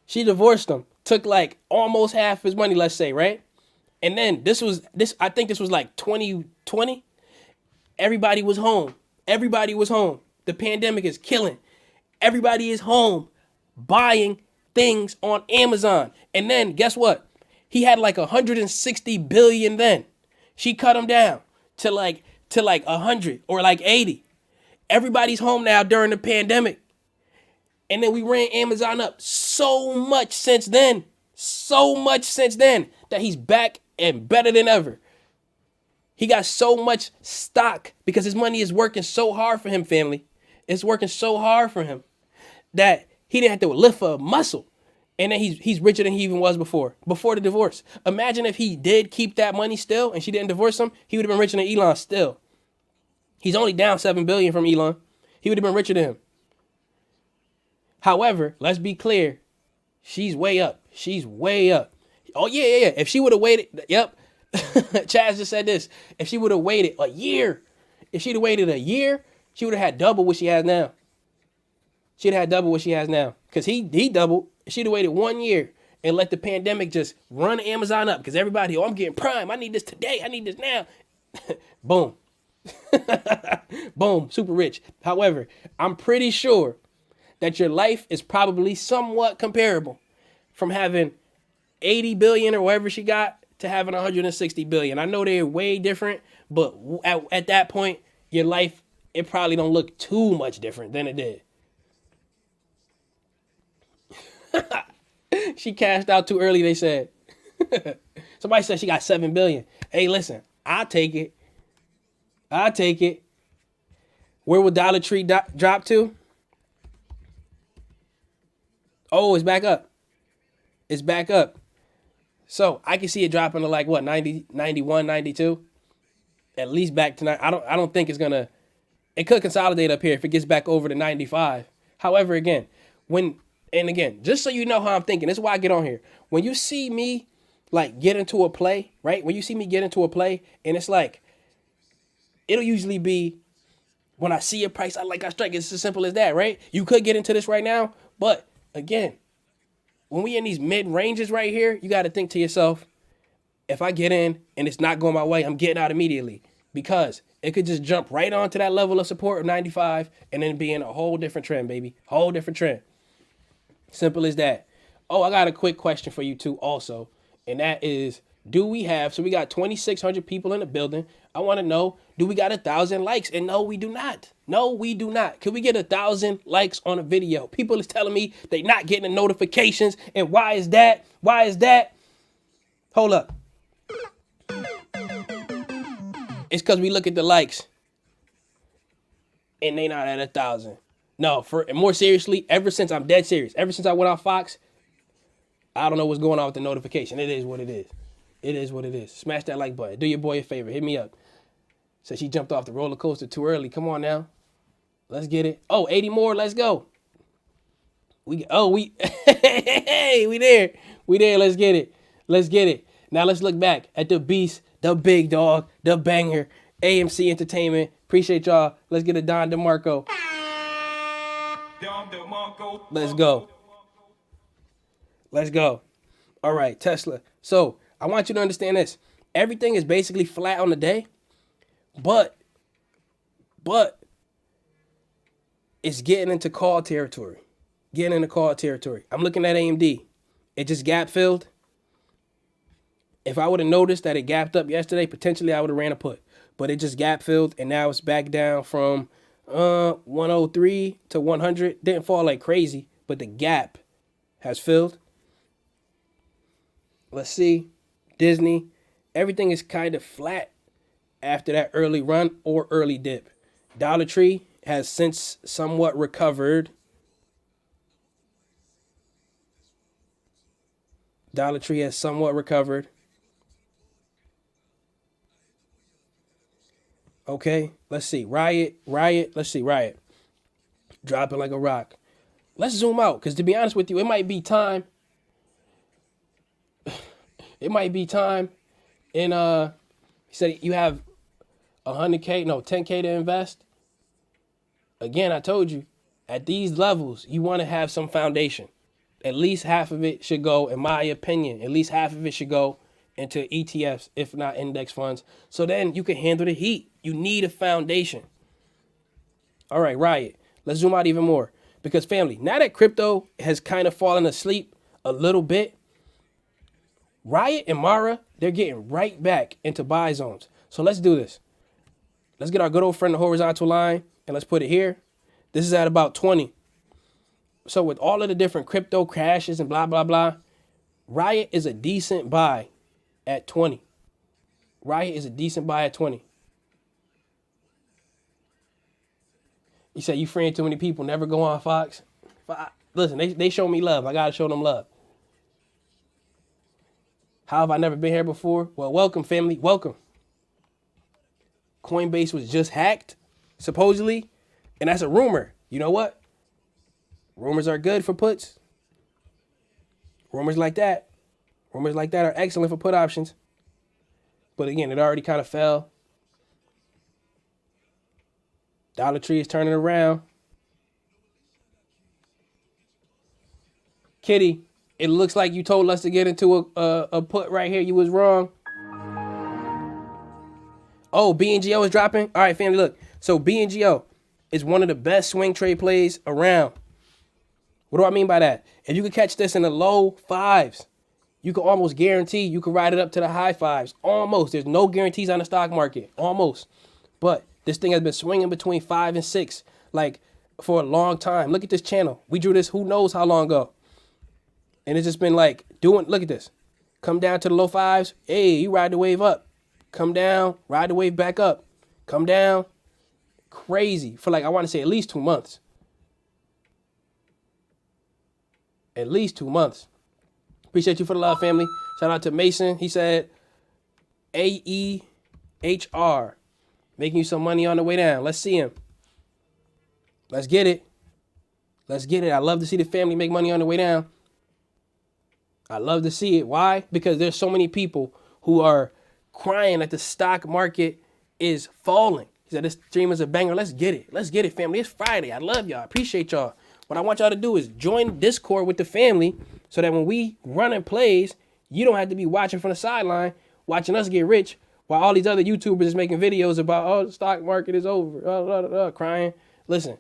she divorced him. Took like almost half his money, let's say, right? And then I think this was like 2020. Everybody was home. The pandemic is killing. Everybody is home buying things on Amazon. And then guess what? He had like 160 billion then. She cut him down to like 100 or like 80. Everybody's home now during the pandemic. And then we ran Amazon up so much since then that he's back and better than ever. He got so much stock because his money is working so hard for him, family. It's working so hard for him that he didn't have to lift a muscle. And then he's richer than he even was before the divorce. Imagine if he did keep that money still and she didn't divorce him, he would have been richer than Elon still. He's only down $7 billion from Elon. He would have been richer than him. However, let's be clear. She's way up. She's way up. Oh, yeah. If she would have waited, yep. Chaz just said this. If she would have waited a year, she would have had double what she has now. She'd have had double what she has now. Because he doubled. She'd have waited 1 year and let the pandemic just run Amazon up. Because everybody, I'm getting Prime. I need this today. I need this now. Boom. Boom. Super rich. However, I'm pretty sure that your life is probably somewhat comparable from having 80 billion or whatever she got to having 160 billion. I know they're way different, but at that point, your life, it probably don't look too much different than it did. She cashed out too early, they said. Somebody said she got 7 billion. Hey, listen, I'll take it. Where will Dollar Tree drop to? Oh, it's back up. So I can see it dropping to like what, 90, 91, 92? At least back tonight. I don't think it's gonna, it could consolidate up here if it gets back over to 95. However, again, just so you know how I'm thinking, this is why I get on here. When you see me like get into a play, right? When you see me get into a play and it's like, it'll usually be when I see a price I strike. It's as simple as that, right? You could get into this right now, but again, when we in these mid ranges right here, you got to think to yourself, if I get in and it's not going my way, I'm getting out immediately, because it could just jump right onto that level of support of 95 and then be in a whole different trend, baby. Whole different trend. Simple as that. Oh, I got a quick question for you too also. And that is, we got 2,600 people in the building. I want to know, do we got 1,000 likes? And no, we do not. Can we get 1,000 likes on a video? People is telling me they not getting the notifications. And why is that? Hold up. It's because we look at the likes and they not at 1,000. No, more seriously, I'm dead serious. Ever since I went on Fox, I don't know what's going on with the notification. It is what it is. Smash that like button. Do your boy a favor. Hit me up. Said she jumped off the roller coaster too early. Come on now. Let's get it. Oh, 80 more. Let's go. We there. Let's get it. Now let's look back at the beast, the big dog, the banger, AMC Entertainment. Appreciate y'all. Let's get a Don DeMarco. Let's go. All right, Tesla. So I want you to understand this. Everything is basically flat on the day, but it's getting into call territory. I'm looking at AMD. It just gap filled. If I would have noticed that it gapped up yesterday, potentially I would have ran a put. But it just gap filled, and now it's back down from 103 to 100. Didn't fall like crazy, but the gap has filled. Let's see. Disney. Everything is kind of flat after that early run or early dip. Dollar Tree has since somewhat recovered. Okay, let's see. Riot. Dropping like a rock. Let's zoom out, because to be honest with you, it might be time. And he said you have 10K to invest. Again, I told you, at these levels, you want to have some foundation. At least half of it should go, in my opinion, into ETFs, if not index funds. So then you can handle the heat. You need a foundation. All right, Riot. Let's zoom out even more. Because family, now that crypto has kind of fallen asleep a little bit, Riot and Mara, they're getting right back into buy zones. So let's do this. Let's get our good old friend the horizontal line and let's put it here. This is at about 20. So with all of the different crypto crashes and blah, blah, blah, Riot is a decent buy at 20. Right here is a decent buy at 20. You say you friend too many people, never go on Fox. Listen, they show me love. I gotta show them love. How have I never been here before? Well, welcome, family. Welcome. Coinbase was just hacked, supposedly, and that's a rumor. You know what? Rumors are good for puts. Rumors like that are excellent for put options. But again, it already kind of fell. Dollar Tree is turning around. Kitty, it looks like you told us to get into a put right here. You was wrong. Oh, BNGO is dropping? All right, family, look. So BNGO is one of the best swing trade plays around. What do I mean by that? If you could catch this in the low fives, you can almost guarantee you can ride it up to the high fives. Almost. There's no guarantees on the stock market. Almost. But this thing has been swinging between 5 and 6 like for a long time. Look at this channel. We drew this who knows how long ago. And it's just been like doing, look at this. Come down to the low fives. Hey, you ride the wave up. Come down, ride the wave back up. Come down. Crazy. For like, I want to say at least 2 months. At least 2 months. Appreciate you for the love, family. Shout out to Mason. He said, AEHR. Making you some money on the way down. Let's see him. Let's get it. Let's get it. I love to see the family make money on the way down. I love to see it. Why? Because there's so many people who are crying that the stock market is falling. He said, this stream is a banger. Let's get it. Let's get it, family. It's Friday. I love y'all. I appreciate y'all. What I want y'all to do is join Discord with the family so that when we running plays, you don't have to be watching from the sideline, watching us get rich while all these other YouTubers is making videos about, oh, the stock market is over, crying. Listen,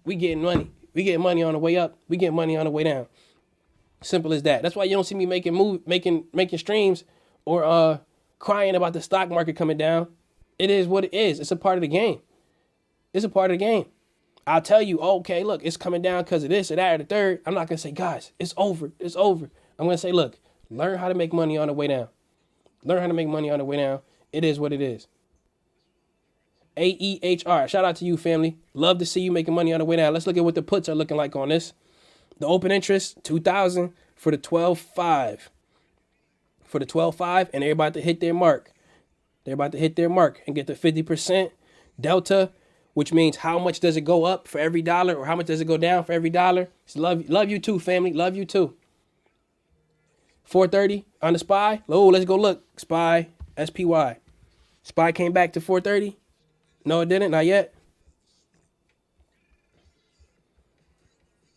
we getting money. We get money on the way up. We get money on the way down. Simple as that. That's why you don't see me making streams or crying about the stock market coming down. It is what it is. It's a part of the game. It's a part of the game. I'll tell you, okay, look, it's coming down because of this or that or the third. I'm not going to say, guys, it's over. It's over. I'm going to say, look, learn how to make money on the way down. Learn how to make money on the way down. It is what it is. AEHR. Shout out to you, family. Love to see you making money on the way down. Let's look at what the puts are looking like on this. The open interest, 2,000 for the 12.5. For the 12.5, and they're about to hit their mark. They're about to hit their mark and get the 50% delta, which means how much does it go up for every dollar or how much does it go down for every dollar. So love you too, family. Love you too. 430 on the SPY. Oh, let's go look. SPY, SPY. SPY came back to 430. No, it didn't. Not yet.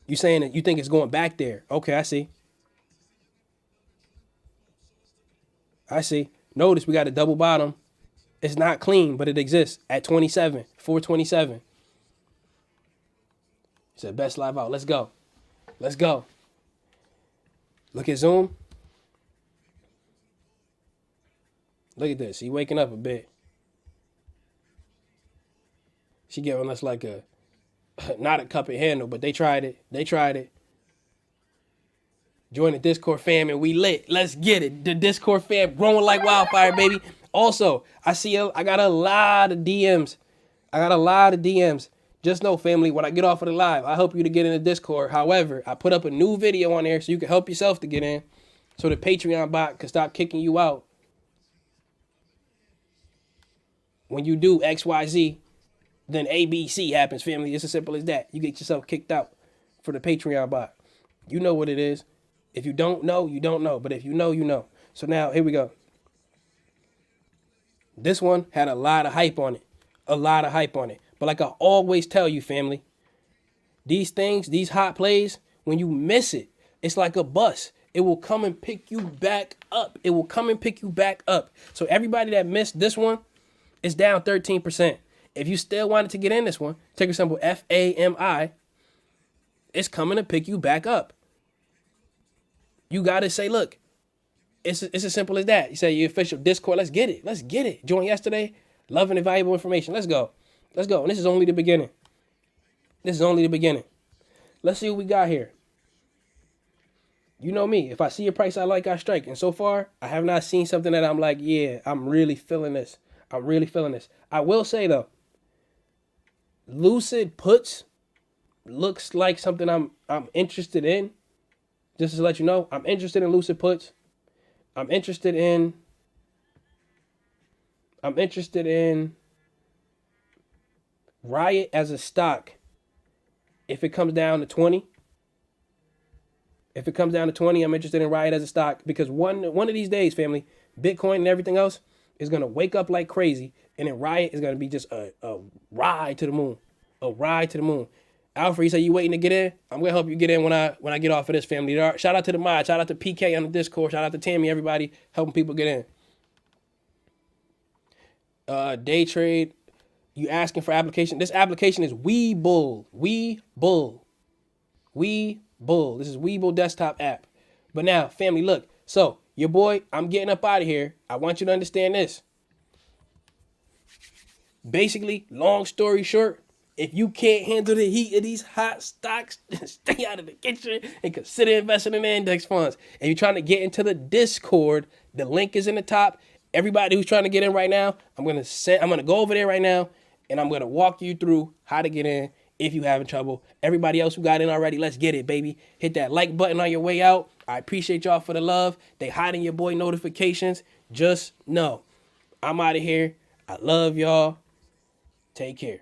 You saying that you think it's going back there. Okay, I see. I see. Notice we got a double bottom. It's not clean, but it exists at 27, 427. It's the best live out. Let's go. Let's go. Look at Zoom. Look at this. He waking up a bit. She giving us like a, not a cup and handle, but they tried it. They tried it. Join the Discord fam and we lit. Let's get it. The Discord fam growing like wildfire, baby. Also, I got a lot of DMs. Just know, family, when I get off of the live, I help you to get in the Discord. However, I put up a new video on there so you can help yourself to get in. So the Patreon bot can stop kicking you out. When you do XYZ, then ABC happens, family. It's as simple as that. You get yourself kicked out for the Patreon bot. You know what it is. If you don't know, you don't know. But if you know, you know. So now, here we go. This one had a lot of hype on it. A lot of hype on it. But like I always tell you, family, these things, these hot plays, when you miss it, it's like a bus. It will come and pick you back up. It will come and pick you back up. So everybody that missed this one is down 13%. If you still wanted to get in this one, take a symbol FAMI. It's coming to pick you back up. You got to say, look, it's as simple as that. You say your official Discord, let's get it. Let's get it. Join yesterday. Loving the valuable information. Let's go. Let's go. And this is only the beginning. This is only the beginning. Let's see what we got here. You know me. If I see a price I like, I strike. And so far, I have not seen something that I'm like, yeah, I'm really feeling this. I'm really feeling this. I will say though, Lucid puts looks like something I'm interested in. Just to let you know, I'm interested in Lucid puts. I'm interested in Riot as a stock. If it comes down to 20. If it comes down to 20, I'm interested in Riot as a stock because one of these days, family, Bitcoin and everything else is going to wake up like crazy, and then Riot is going to be just a ride to the moon. A ride to the moon. Alfred, you say you waiting to get in? I'm going to help you get in when I get off of this, family. Shout out to the mod. Shout out to PK on the Discord. Shout out to Tammy, everybody helping people get in. Day trade. You asking for application. This application is Webull. Webull. This is Webull desktop app. But now, family, look. So, your boy, I'm getting up out of here. I want you to understand this. Basically, long story short, if you can't handle the heat of these hot stocks, stay out of the kitchen and consider investing in the index funds. If you're trying to get into the Discord, the link is in the top. Everybody who's trying to get in right now, I'm gonna go over there right now, and I'm gonna walk you through how to get in if you having trouble. Everybody else who got in already, let's get it, baby. Hit that like button on your way out. I appreciate y'all for the love. They hiding your boy notifications. Just know, I'm out of here. I love y'all. Take care.